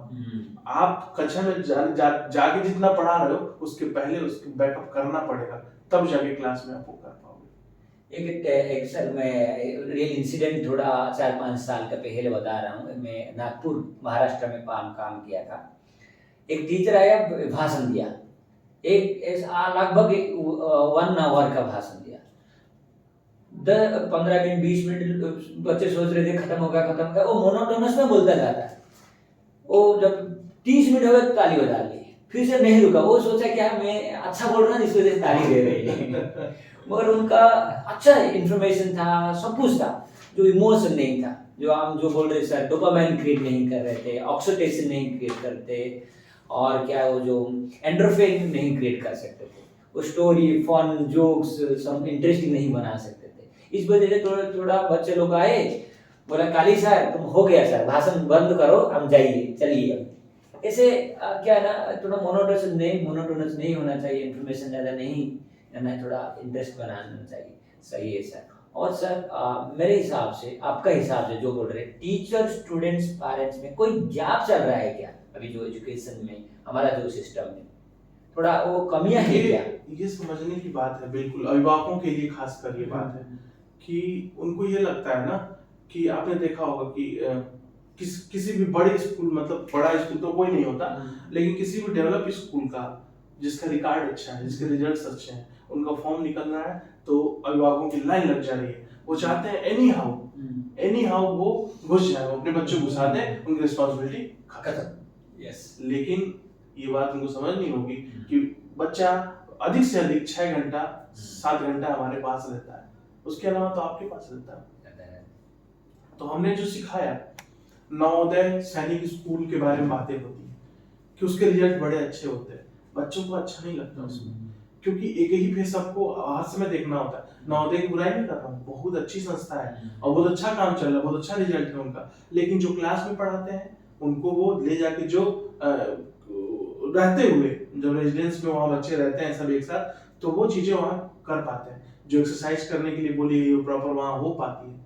आप कक्षा में जाके जितना पढ़ा रहे हो उसके पहले उसके बैकअप करना पड़ेगा, तब जाके क्लास में आप वो कर पाओगे। एक सर, मैं रियल इंसिडेंट थोड़ा 4-5 साल का पहले बता रहा हूँ। मैं नागपुर महाराष्ट्र में काम किया था। एक टीचर आया, भाषण दिया, लगभग 1 आवर का भाषण दिया। 15 मिनट 20 मिनट बच्चे सोच रहे थे खत्म होगा, वो मोनोटोनस में बोलता जाता है। वो जब 30 मिनट हो गए ताली बजा ली, फिर से नहीं रुका। वो सोचा क्या मैं अच्छा बोल रहा हूँ, इस वजह से ताली दे रही है। मगर उनका अच्छा इंफॉर्मेशन था, सब कुछ था, जो इमोशन नहीं था, जो हम जो बोल रहे सर डोपामाइन क्रिएट नहीं कर रहे थे, ऑक्सीटोसिन नहीं क्रिएट करते, और क्या वो जो एंडोर्फिन नहीं क्रिएट कर सकते थे, वो स्टोरी फन जोक्स सब इंटरेस्टिंग नहीं बना सकते थे। इस वजह से थोड़ा थोड़ा बच्चे लोग आए, बोला काली सर तुम हो गया सर, भाषण बंद करो, हम जाइए, चलिए। अब ऐसे क्या है ना, थोड़ा मोनोटोनस नहीं होना चाहिए, इन्फॉर्मेशन ज़्यादा नहीं करना, थोड़ा इंटरेस्ट बनाना चाहिए। सही है सर। और सर मेरे हिसाब से, आपका हिसाब से जो बोल रहे हैं, टीचर स्टूडेंट्स पेरेंट्स में कोई गैप चल रहा है क्या अभी जो एजुकेशन में, हमारा जो सिस्टम में थोड़ा वो कमियां है क्या? ये समझने की बात है, बिल्कुल अभिभावकों के लिए खासकर ये बात है कि उनको ये लगता है ना कि आपने देखा होगा कि किसी भी बड़े स्कूल, मतलब बड़ा स्कूल तो कोई नहीं होता, लेकिन किसी भी डेवलप स्कूल का जिसका रिकॉर्ड अच्छा है, जिसके रिजल्ट्स अच्छे हैं, उनका फॉर्म निकल रहा है तो अभिभावकों की लाइन लग जा रही है। वो चाहते हैं एनी हाउ वो घुस जाए, वो अपने बच्चों घुसा दे, उनकी रिस्पॉन्सिबिलिटी खत्म। यस। लेकिन ये बात उनको समझनी होगी कि बच्चा अधिक से अधिक 6 घंटा 7 घंटा हमारे पास रहता है, उसके अलावा तो आपके पास रहता है। तो हमने जो सिखाया, नवोदय सैनिक स्कूल के बारे में बातें होती है कि उसके रिजल्ट बड़े अच्छे होते हैं, बच्चों को अच्छा नहीं लगता उसमें, क्योंकि एक ही फेस सबको हर समय देखना होता है। नवोदय की बुराई नहीं कर रहा हूँ, बहुत अच्छी संस्था है और बहुत अच्छा काम चल रहा है, बहुत अच्छा रिजल्ट है उनका, लेकिन जो क्लास में पढ़ाते हैं उनको वो ले जाके जो रहते हुए जब रेजिडेंस में वहाँ बच्चे रहते हैं सब एक साथ, तो वो चीजें वहाँ कर पाते हैं। जो एक्सरसाइज करने के लिए बोली गई है प्रॉपर वहाँ हो पाती है,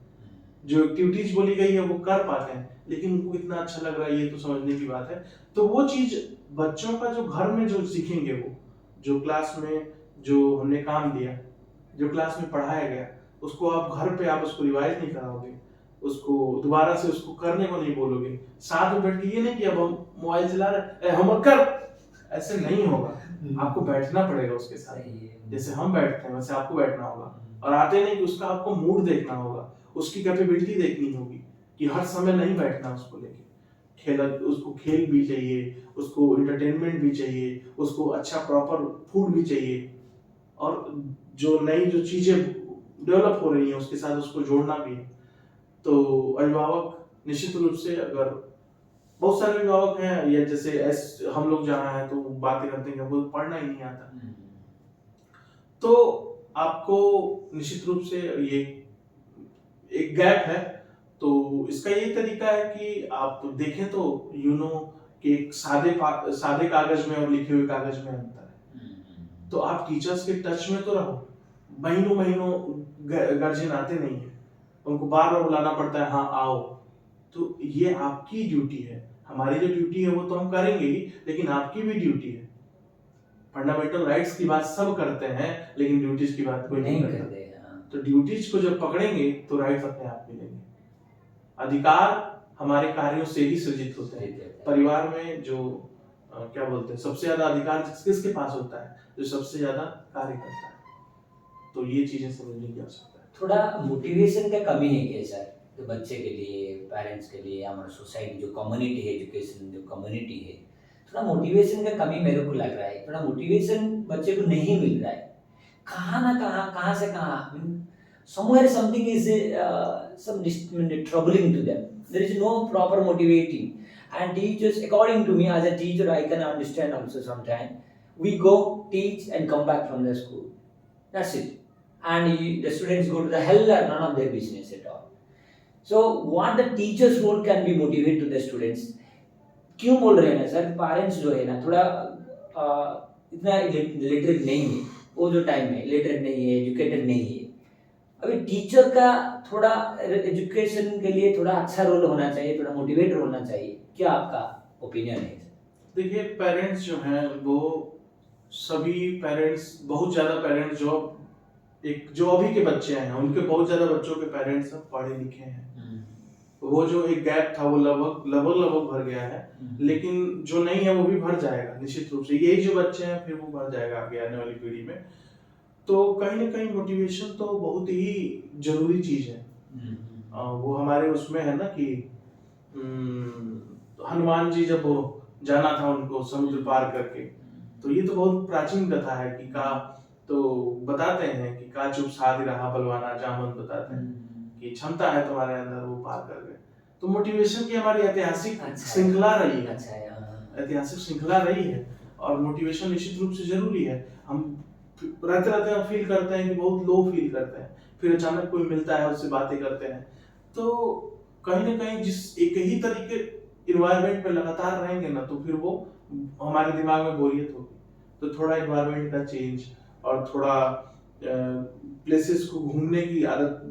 जो एक्टिविटीज बोली गई है वो कर पाते हैं, लेकिन उनको कितना अच्छा लग रहा है ये तो समझने की बात है। तो वो चीज बच्चों का जो घर में जो सीखेंगे, वो जो क्लास में जो हमने काम दिया, जो क्लास में पढ़ाया गया, उसको आप घर पे आप उसको रिवाइज नहीं कराओगे, उसको दोबारा से उसको करने को नहीं बोलोगे, साथ में बैठ के ये नहीं कि अब हम मोबाइल चला रहे होमवर्क कर, ऐसे नहीं होगा। आपको बैठना पड़ेगा उसके साथ, जैसे हम बैठते हैं वैसे आपको बैठना होगा, और आते नहीं कि उसका आपको मूड देखना होगा, उसकी कैपेबिलिटी देखनी होगी कि हर समय नहीं बैठना उसको लेके, उसको खेल भी चाहिए, उसको एंटरटेनमेंट भी चाहिए, उसको अच्छा प्रॉपर फूड भी चाहिए, और जो नई जो चीजें डेवलप हो रही हैं उसके साथ उसको जोड़ना भी है। तो अभिभावक निश्चित रूप से, अगर बहुत सारे अभिभावक हैं या जैसे हम लोग जहाँ हैं तो बातें करते हैं कि हमको पढ़ना ही नहीं आता, तो आपको निश्चित रूप से ये एक गैप है। तो इसका ये तरीका है कि आप देखें तो कि एक सादे कागज में और लिखे हुए कागज में अंतर है। तो आप टीचर्स के टच में तो रहो, महीनों महीनों गार्जियन आते नहीं है, उनको बार बार बुलाना पड़ता है, हाँ आओ। तो ये आपकी ड्यूटी है, हमारी जो ड्यूटी है वो तो हम करेंगे ही, लेकिन आपकी भी ड्यूटी है। फंडामेंटल राइट्स की बात सब करते हैं, लेकिन ड्यूटीज की बात कोई नहीं करता। तो ड्यूटीज को जब पकड़ेंगे तो राइट्स अपने आप मिलेंगे। अधिकार हमारे कार्यों से ही सृजित होते हैं। परिवार में जो क्या बोलते हैं, सबसे ज्यादा अधिकार किसके पास होता है? जो सबसे ज्यादा कार्य करता है। तो ये चीजें समझने की आवश्यकता है। थोड़ा मोटिवेशन का कमी है क्या सर, तो बच्चे के लिए, पेरेंट्स के लिए, हमारे सोसाइटी जो कम्युनिटी है, एजुकेशन जो कम्युनिटी है, थोड़ा मोटिवेशन का कमी मेरे को लग रहा है। थोड़ा मोटिवेशन बच्चे को नहीं मिल रहा है, कहाँ से कहाँ, somewhere something is some troubling to them. There is no proper motivating, and teachers, according to me as a teacher, I can understand also sometimes we go teach and come back from the school, that's it, and the students go to the hell, are none of their business at all. So what the teacher's role can be motivate to the students. क्यों बोल रहे हैं ना सर, पेरेंट्स जो है ना थोड़ा इतना लिटरेट नहीं है, वो जो टाइम में लिटरेट नहीं है, एजुकेटेड नहीं है। अभी टीचर का थोड़ा एजुकेशन के लिए थोड़ा अच्छा रोल होना चाहिए, थोड़ा मोटिवेटर होना चाहिए। क्या आपका ओपिनियन है? देखिए, पेरेंट्स जो हैं वो सभी पेरेंट्स, बहुत ज़्यादा पेरेंट्स जो अभी के बच्चे हैं उनके बहुत ज़्यादा बच्चों के पेरेंट्स सब पढ़े लिखे हैं। वो जो एक गैप था वो लगभग भर गया है, लेकिन जो नहीं है वो भी भर जाएगा निश्चित रूप से। यही जो बच्चे हैं फिर वो भर जाएगा आगे आने वाली पीढ़ी में। तो कहीं ना कहीं मोटिवेशन तो बहुत ही जरूरी चीज है। वो हमारे उसमें है ना कि हनुमान जी जब वो जाना था उनको समुद्र पार करके, तो ये तो बहुत प्राचीन कथा है कि का तो बताते हैं कि का चुप साध रहा बलवाना जामन, बताते हैं कि क्षमता है तुम्हारे अंदर, वो पार कर गए। तो मोटिवेशन की हमारी ऐतिहासिक श्रृंखला रही है, ऐतिहासिक श्रृंखला रही है, और मोटिवेशन निश्चित रूप से जरूरी है। हम रहते रहते हम फील करते हैं कि बहुत लो फील करते हैं, फिर अचानक कोई मिलता है उससे बातें करते हैं, तो कहीं ना कहीं जिस एक ही तरीके इन्वायरमेंट में लगातार रहेंगे ना, तो फिर वो हमारे दिमाग में बोरियत होगी। तो थोड़ा इन्वायरमेंट का चेंज और थोड़ा प्लेसेस को घूमने की आदत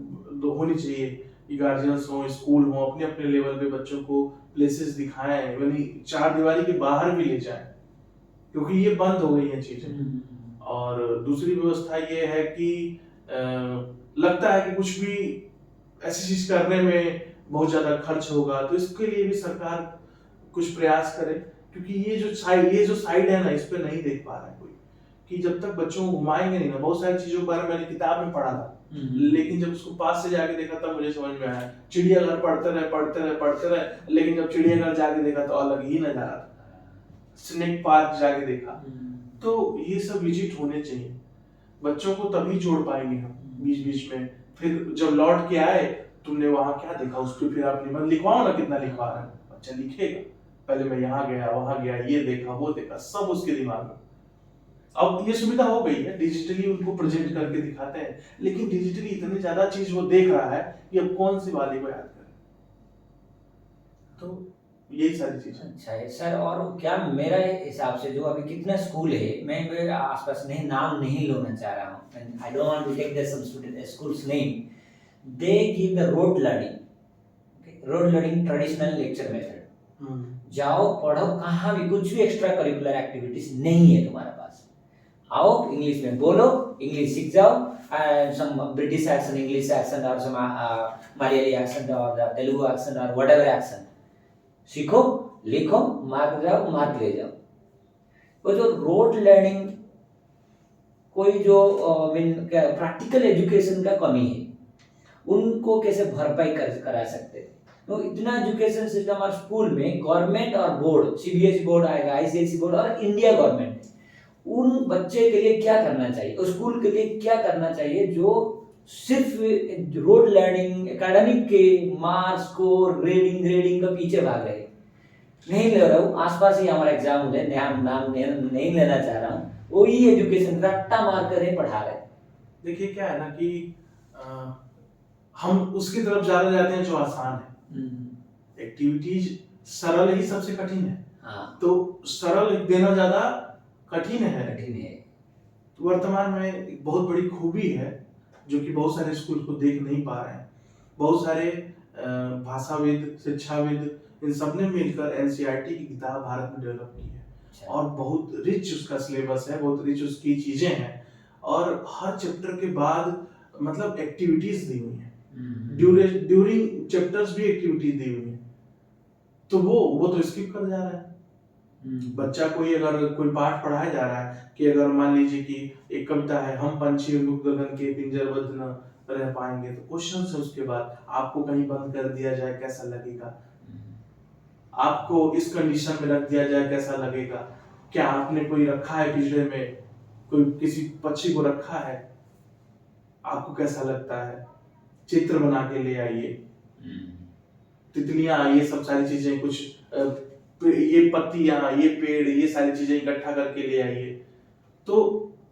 होनी चाहिए कि गार्जियंस हो, स्कूल हो, अपने अपने लेवल पे बच्चों को प्लेसेस दिखाएं, यानी चार दीवारी के बाहर भी ले जाएं, क्योंकि ये बंद हो गई है चीजें। और दूसरी व्यवस्था ये है कि लगता है कि कुछ भी ऐसी चीज करने में बहुत ज्यादा खर्च होगा, तो इसके लिए भी सरकार कुछ प्रयास करे, क्योंकि ये जो साइड है ना, इस पे नहीं देख पा रहा है कोई, कि जब तक बच्चों को घुमाएंगे नहीं ना, बहुत सारी चीजों के बारे में मैंने किताब में पढ़ा था, लेकिन जब उसको पास से जाके देखा तब मुझे समझ में आया। चिड़ियाघर पढ़ते रहे, लेकिन जब चिड़ियाघर जाके देखा तो अलग ही नजारा था। स्नेक पार्क जाके देखा, तो ये सब विजिट होने चाहिए। बच्चों को तभी जोड़ पाएंगे हम बीच बीच में। फिर जब लौट के आए, तुमने वहां क्या देखा, उस पर फिर आप निबंध लिखवाओ ना, कितना लिखवा रहे हैं, बच्चा लिखेगा पहले मैं यहाँ गया, वहां गया, ये देखा, वो देखा, सब उसके दिमाग में। अब ये सुविधा हो गई है, डिजिटली उनको प्रेजेंट करके दिखाते हैं, लेकिन डिजिटली इतनी ज्यादा चीज वो देख रहा है कि अब कौन सी वाली को याद करे। तो यही सारी चीजें। अच्छा है सर। और क्या मेरा हिसाब से जो अभी कितना स्कूल है, मैं आसपास नहीं नाम नहीं लेना चाह रहा हूँ, I don't want to take the some student schools name, they give the rote learning traditional lecture method. जाओ पढ़ो, कहाँ भी कुछ भी एक्स्ट्रा करिकुलर एक्टिविटीज नहीं है तुम्हारे पास, आओ इंग्लिश में बोलो, इंग्लिश सीख जाओ, some British accent, English accent, or some Malayali accent, or Telugu accent, or whatever accent, सीखो, लिखो, मार्क ले जाओ। वो जो रोड लर्निंग, कोई जो प्रैक्टिकल एजुकेशन का कमी है, उनको कैसे भरपाई करा सकते हैं? तो इतना एजुकेशन सिस्टम और स्कूल में गवर्नमेंट और बोर्ड, सीबीएसई बोर्ड आएगा, आईसीएसई बोर्ड और इंडिया गवर्नमेंट, उन बच्चे के लिए क्या करना चाहिए, उस स्कूल के लिए क्या करना चाहिए जो सिर्फ रोड लर्निंग एकेडमिक के मार्क्स स्कोर ग्रेडिंग का पीछे भाग रहे? नहीं ले रहा हूँ, आसपास ही हमारा एग्जाम है, नाम नहीं लेना चाह रहा हूँ, वही एजुकेशन रट्टा मार कर ही पढ़ा रहे। देखिए क्या है ना कि हम उसकी तरफ ज्यादा जाते हैं जो आसान है। एक्टिविटीज सरल ही सबसे कठिन है। तो सरल देना ज्यादा कठिन है। तो वर्तमान में एक बहुत बड़ी खूबी है जो कि बहुत सारे स्कूल को देख नहीं पा रहे हैं। बहुत सारे भाषाविद, शिक्षाविद, इन सब ने मिलकर एनसीईआरटी की किताब भारत में डेवलप की है, और बहुत रिच उसका सिलेबस है, बहुत रिच उसकी चीजें हैं, और हर चैप्टर के बाद मतलब एक्टिविटीज दी हुई है, ड्यूरिंग चैप्टर्स भी एक्टिविटीज दी हुई है। तो वो तो स्किप कर जा रहा है। बच्चा अगर कोई पाठ पढ़ाया जा रहा है कि अगर मान लीजिए कि एक कविता है, हम पंछी मुक्त गगन के पिंजरबद्ध न रह पाएंगे, तो क्वेश्चन है उसके बाद, आपको कहीं बंद कर दिया जाए कैसा लगेगा, आपको इस कंडीशन में रख दिया जाए कैसा लगेगा, क्या आपने कोई रखा है पिंजरे में, कोई किसी पक्षी को रखा है, आपको कैसा लगता है, चित्र बना के ले आइए, तितलियां, ये सब सारी चीजें, कुछ ये पत्तियां, ये पेड़, ये सारी चीजें इकट्ठा करके ले आइए। तो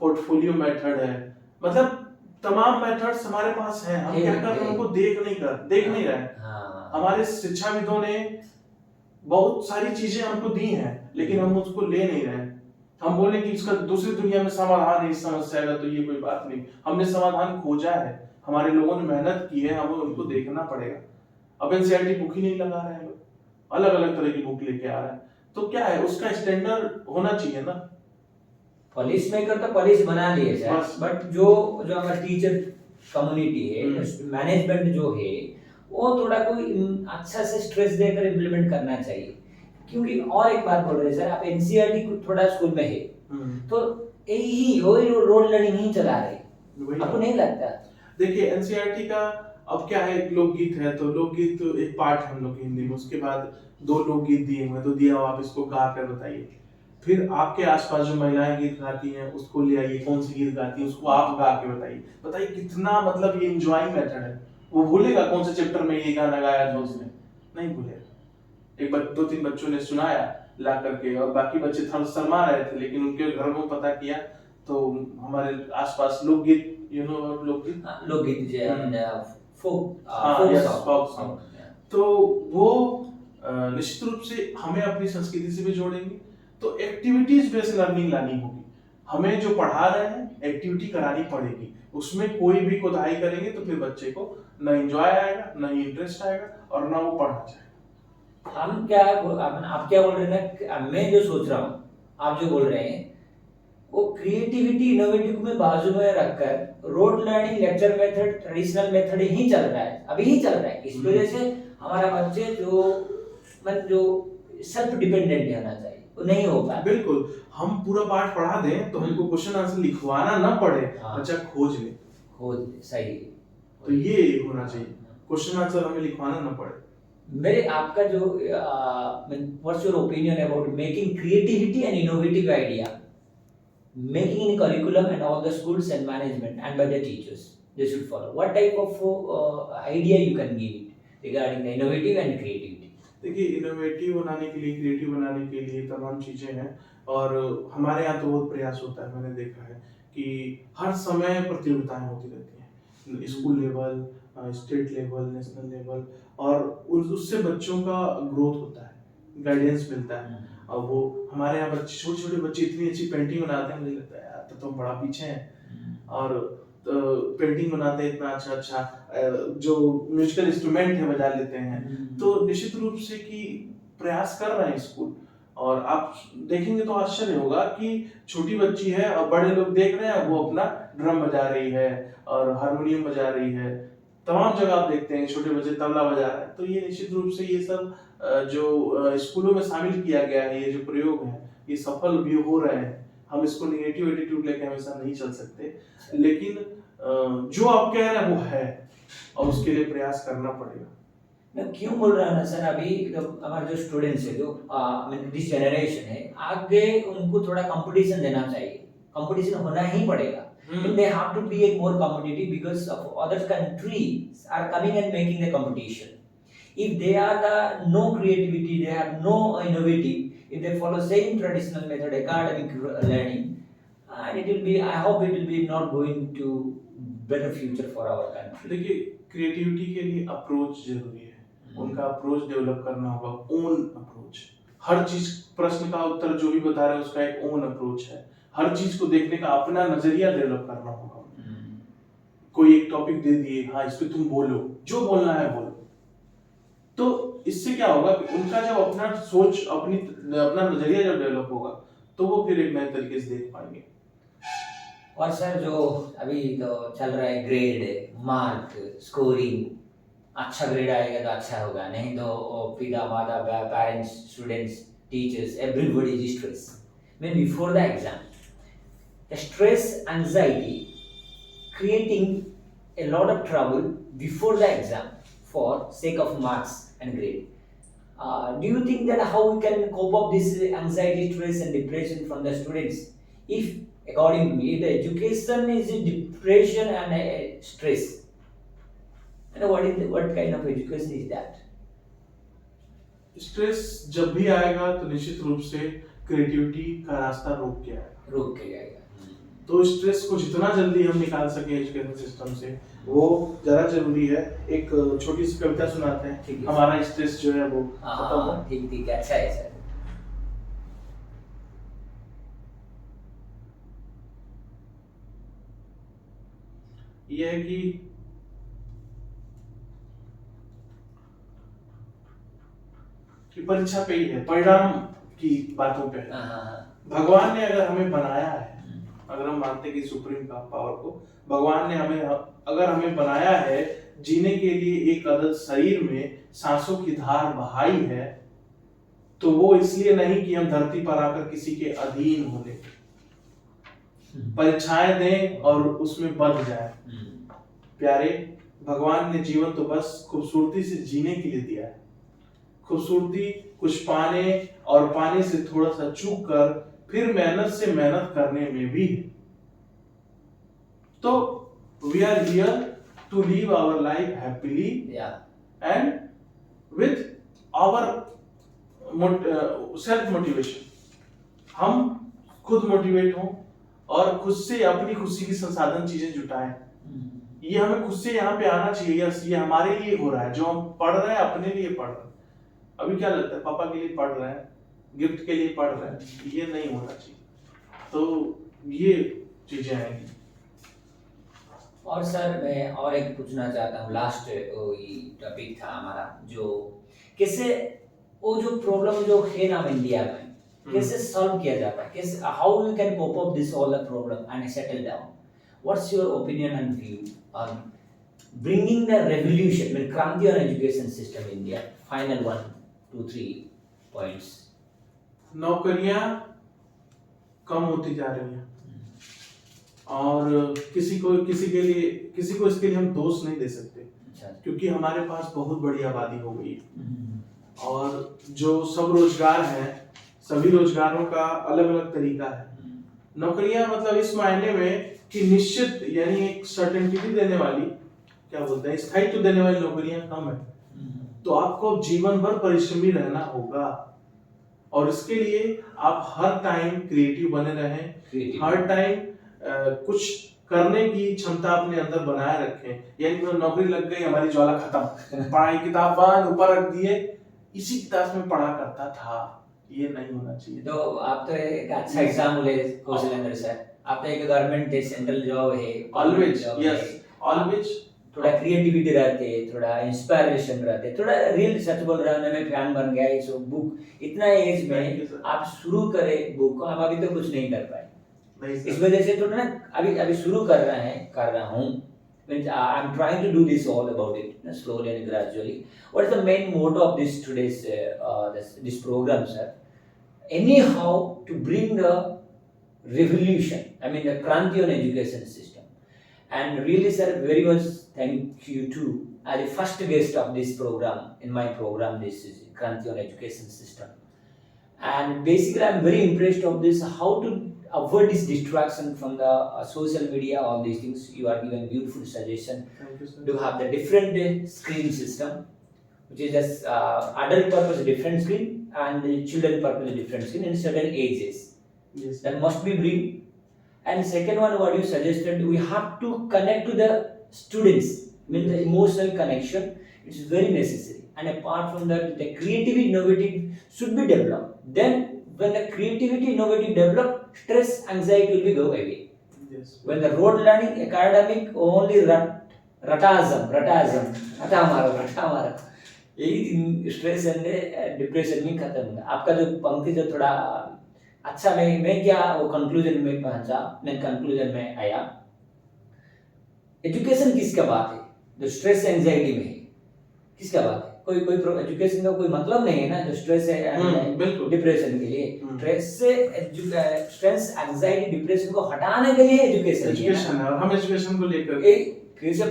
पोर्टफोलियो मेथड है, मतलब तमाम मेथड्स हमारे पास हैं, हम क्या कर रहे हैं उनको देख नहीं रहे हैं। हाँ हमारे शिक्षाविदों ने बहुत सारी चीजें हमको दी हैं, लेकिन हम उसको ले नहीं रहे हैं। हम बोले कि इसका दूसरी दुनिया में समाधान है इस समस्या का, तो ये कोई बात नहीं। हमने समाधान खोजा है, हमारे लोगों ने मेहनत की है, हमें उनको देखना पड़ेगा। अब एनसीईआरटी बुक ही नहीं लगा रहे हैं लोग, अलग अलग तरह की बुक लेके आ रहे हैं। तो क्या है, उसका स्टैंडर्ड होना चाहिए ना। पॉलिश मेकर तो पॉलिश बना लिए सर, बस। बट जो जो हमारा टीचर कम्युनिटी है, मैनेजमेंट जो है, वो थोड़ा कोई अच्छा से स्ट्रेस देकर इम्प्लीमेंट करना चाहिए। क्योंकि और एक बात बोल रहे हैं सर, आप एनसीईआरटी थोड़ा स्कूल में है, तो यही वही रोड लर्निंग ही चला रहे, आपको नहीं लगता? देखिए एनसीईआरटी का अब क्या है, एक लोकगीत है, तो लोकगीत तो एक पार्ट है हम लोग की हिंदी में, उसके बाद 2 लोकगीत दिए हुए, तो दिया हुआ आप इसको गा कर बताइए। फिर आपके आसपास जो महिलाएं गीत गाती हैं उसको ले आइए, कौन सी गीत गाती हैं उसको आप गा के बताइए। कितना मतलब ये एंजॉयिंग मेथड है। वो भूलेगा कौन से चैप्टर में ये गाना गाया था उसने? नहीं भूलेगा। एक बार 2-3 बच्चों ने सुनाया ला करके, और बाकी बच्चे थोड़ा शर्मा रहे थे, लेकिन उनके घर में पता किया तो हमारे आसपास लोकगीत, लोकगीत, लोकगीत जो है, फोक सॉन्ग, तो वो निश्चित रूप से हमें अपनी संस्कृति से भी जोड़ेंगे। तो एक्टिविटीज बेस्ड लर्निंग लानी होगी। हमें जो पढ़ा रहे हैं एक्टिविटी करानी पड़ेगी, उसमें कोई भी कोताही करेंगे तो फिर बच्चे को न एंजॉय आएगा, न ही इंटरेस्ट आएगा, और ना वो पढ़ना चाहेगा। आप क्या बोल रहे हैं ना, मैं जो सोच रहा हूँ, आप जो बोल रहे हैं, वो क्रिएटिविटी इनोवेटिव में बाजू में रखकर rote learning lecture method traditional method ही चल रहा है, अभी ही चल रहा है। इस वजह से हमारा बच्चे जो सेल्फ डिपेंडेंट होना चाहिए वो नहीं हो पाता। बिल्कुल, हम पूरा पाठ पढ़ा दें तो हमको क्वेश्चन आंसर लिखवाना ना पड़े, बच्चा खोज ले। सही, तो ये होना चाहिए, क्वेश्चन आंसर हमें लिखवाना ना पड़े। मेरे आपका जो what's your opinion about making creativity and innovative idea making in curriculum and all the schools and management and by the teachers they should follow? What type of idea you can give it regarding the innovative and creativity? देखिए इनोवेटिव बनाने के लिए, क्रिएटिव बनाने के लिए तमाम चीजें हैं, और हमारे यहाँ तो बहुत प्रयास होता है। मैंने देखा है कि हर समय प्रतियोगिताएं होती रहती हैं, school level, state level, national level, और उससे बच्चों का ग्रोथ होता है, गाइडेंस मिलता है। और वो हमारे यहाँ बच्चे, छोटे छोटे बच्चे इतनी अच्छी पेंटिंग बनाते हैं, मुझे लगता है यार तो बड़ा पीछे हैं। और पेंटिंग बनाते हैं इतना अच्छा, जो म्यूजिकल इंस्ट्रूमेंट है बजा लेते हैं। तो निश्चित रूप से कि प्रयास कर रहे हैं स्कूल, और आप देखेंगे तो आश्चर्य होगा कि छोटी बच्ची है और बड़े लोग देख रहे हैं, वो अपना ड्रम बजा रही है और हारमोनियम बजा रही है। तमाम जगह आप देखते हैं छोटे बच्चे तबला बजा रहे हैं। तो ये निश्चित रूप से ये सब जो स्कूलों में शामिल किया गया है, ये जो प्रयोग है, ये सफल भी हो रहे हैं। हम इसको नेगेटिव एटीट्यूड लेके हमेशा नहीं चल सकते, लेकिन जो आप कह रहे हैं वो है, और उसके लिए प्रयास करना पड़ेगा। मैं क्यों बोल रहा हूँ ना सर, अभी हमारे जो स्टूडेंट्स है, जो दिस जनरेशन है, आगे उनको थोड़ा कंपटीशन देना चाहिए, कंपटीशन होना ही पड़ेगा। They have to be a more competitive because of other countries are coming and making the competition. If they are the no creativity, they have no innovative, if they follow same traditional method, academic learning, and it will be, I hope it will be not going to better future for our country. देखिए क्रिएटिविटी के लिए अप्रोच जरूरी है, उनका अप्रोच डेवलप करना होगा, ओन अप्रोच। हर चीज, प्रश्न का उत्तर जो भी बता रहे हैं उसका एक ओन अप्रोच है। हर चीज को देखने का अपना नजरिया डेवलप करना होगा। कोई एक टॉपिक दे दिए, हाँ इस पे तुम बोलो, जो बोलना है बोलो। तो इससे क्या होगा कि उनका जब अपना सोच, अपना नजरिया जब डेवलप होगा, तो वो फिर एक नए तरीके से देख पाएंगे। और सर जो अभी तो चल रहा है ग्रेड, मार्क, स्कोरिंग, अच्छा ग्रेड आएगा तो अच्छा होगा, नहीं तो पिता माता, parents, students, teachers, everybody is stress when before the exam. The stress, anxiety, creating a lot of trouble before the exam for sake of marks and grade. Do you think that how we can cope up this anxiety, stress and depression from the students? If, according to me, the education is a depression and a stress, and what kind of education is that? Stress जब भी आएगा तो निश्चित रूप से क्रिएटिविटी का रास्ता रोक के आएगा। तो स्ट्रेस को जितना जल्दी हम निकाल सके एजुकेशन सिस्टम से वो ज़्यादा जरूरी है। एक छोटी सी कविता सुनाते हैं, ठीक है। हमारा स्ट्रेस जो है वो खत्म हो। हाँ ठीक ठीक है, अच्छा है सर। ये है कि परीक्षा पे ही है, परिणाम की बातों पे है। भगवान ने अगर हमें बनाया है, अगर हम मानते हैं कि सुप्रीम पावर को, भगवान ने अगर हमें बनाया है जीने के लिए, एक अदद शरीर में सांसों की धार बहाई है, तो वो इसलिए नहीं कि हम धरती पर आकर किसी के अधीन हो ले, परीक्षाएं दें और उसमें बंध जाए। प्यारे, भगवान ने जीवन तो बस खूबसूरती से जीने के लिए दिया है। खूबसूरती कुछ पाने और पाने से थोड़ा सा चूक कर फिर मेहनत से मेहनत करने में भी है। तो we are here to live our life happily and with our self motivation. हम खुद मोटिवेट हों और खुद से अपनी खुशी की संसाधन चीजें जुटाएं। ये हमें खुद से यहाँ पे आना चाहिए। यस, ये हमारे लिए हो रहा है, जो हम पढ़ रहे हैं अपने लिए पढ़ रहे हैं। अभी क्या लगता है, पापा के लिए पढ़ रहे हैं, गिफ्ट के लिए पढ़ रहे हैं, ये नहीं होना चाहिए। तो ये चीजें आएंगी। और सर मैं और एक पूछना चाहता हूँ, लास्ट टॉपिक था हमारा, जो कैसे वो जो प्रॉब्लम जो है ना इंडिया में, कैसे सॉल्व किया जाता है, कैसे how we can cope up this all the problem and settle down. What's your opinion and view on bringing the revolution, I mean, Kranti on education system in India? Final 1, 2, 3 points. नौकरियां कम होती जा रही हैं और किसी को इसके लिए हम दोष नहीं दे सकते, क्योंकि हमारे पास बहुत बड़ी आबादी हो गई है और जो सब रोजगार है, सभी रोजगारों का अलग अलग तरीका है। नौकरियां मतलब इस मायने में कि निश्चित, यानी एक सर्टेनिटी देने वाली, क्या बोलते हैं, स्थायित्व देने वाली नौकरियां कम है। तो आपको जीवन भर परिश्रमी रहना होगा और इसके लिए आप हर टाइम क्रिएटिव बने रहें, हर टाइम कुछ करने की क्षमता अपने अंदर बनाए रखें। यानी नौकरी लग गई, हमारी ज्वाला खत्म, पढ़ाई किताब बंद, ऊपर रख दिए, इसी किताब में पढ़ा करता था, ये नहीं होना चाहिए। तो आप तो एक अच्छा एग्जाम्पल है कौशलेंद्र सर, आप तो एक गवर्नमेंट सेंट्रल जॉब है, ऑलवेज, यस, ऑलवेज थोड़ा क्रिएटिविटी रहते, थोड़ा इंस्पायरेशन रहते, थोड़ा रियल सच बोल रहा हूँ मैं, फैन बन गया इस बुक। इतना एज में आप शुरू करें बुक को, हम अभी तो कुछ नहीं कर पाए, इस वजह से थोड़ा ना अभी शुरू कर रहा हूँ। I'm trying to do this all about it, slowly and gradually. What is the main motto of this today's this program, sir? Anyhow, to bring the revolution, I mean the Kranti on education system. And really, sir, very much thank you too as the first guest of this program. In my program, this is Kranti on education system. And basically, I'm very impressed of this, how to avoid this distraction from the social media, all these things. You are given beautiful suggestion. Thank you, sir. To have the different screen system, which is just adult purpose different screen and the children purpose different screen in certain ages. Yes. That must be bring. And second one, what you suggested, we have to connect to the students. I mean the emotional connection, it's very necessary. And apart from that, the creativity, innovative should be developed. Then when the creativity, innovative develop, stress, anxiety will be go away. Yes. When the rote learning, academic, only ratasm, रटा मारो, यही स्ट्रेस एंड डिप्रेशन में खत्म होगा। आपका जो पंक्ति जो थोड़ा अच्छा, मैं क्या वो कंक्लूजन में पहुंचा, मैं कंक्लूजन में आया, एजुकेशन किसका बात है, जो स्ट्रेस एंजाइटी में है, किसका बात है? कोई एजुकेशन का कोई मतलब नहीं है ना, जो स्ट्रेस है डिप्रेशन के लिए, स्ट्रेस एंजाइटी डिप्रेशन को हटाने के लिए एजुकेशन है, और हम एजुकेशन को लेकर फिर से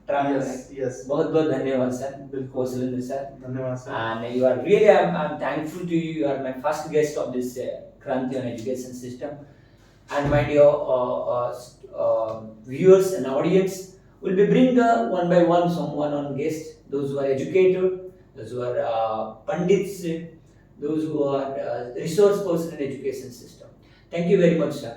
yes. बहुत बहुत धन्यवाद सर, कौशलेंद्र सर, धन्यवाद sir. And you are really, I'm thankful to you. You are my first guest of this Kranti on education system. And my dear viewers and audience, will be bring one by one someone on guest. Those who are educated, those who are pandits, those who are resource person in education system. Thank you very much, sir.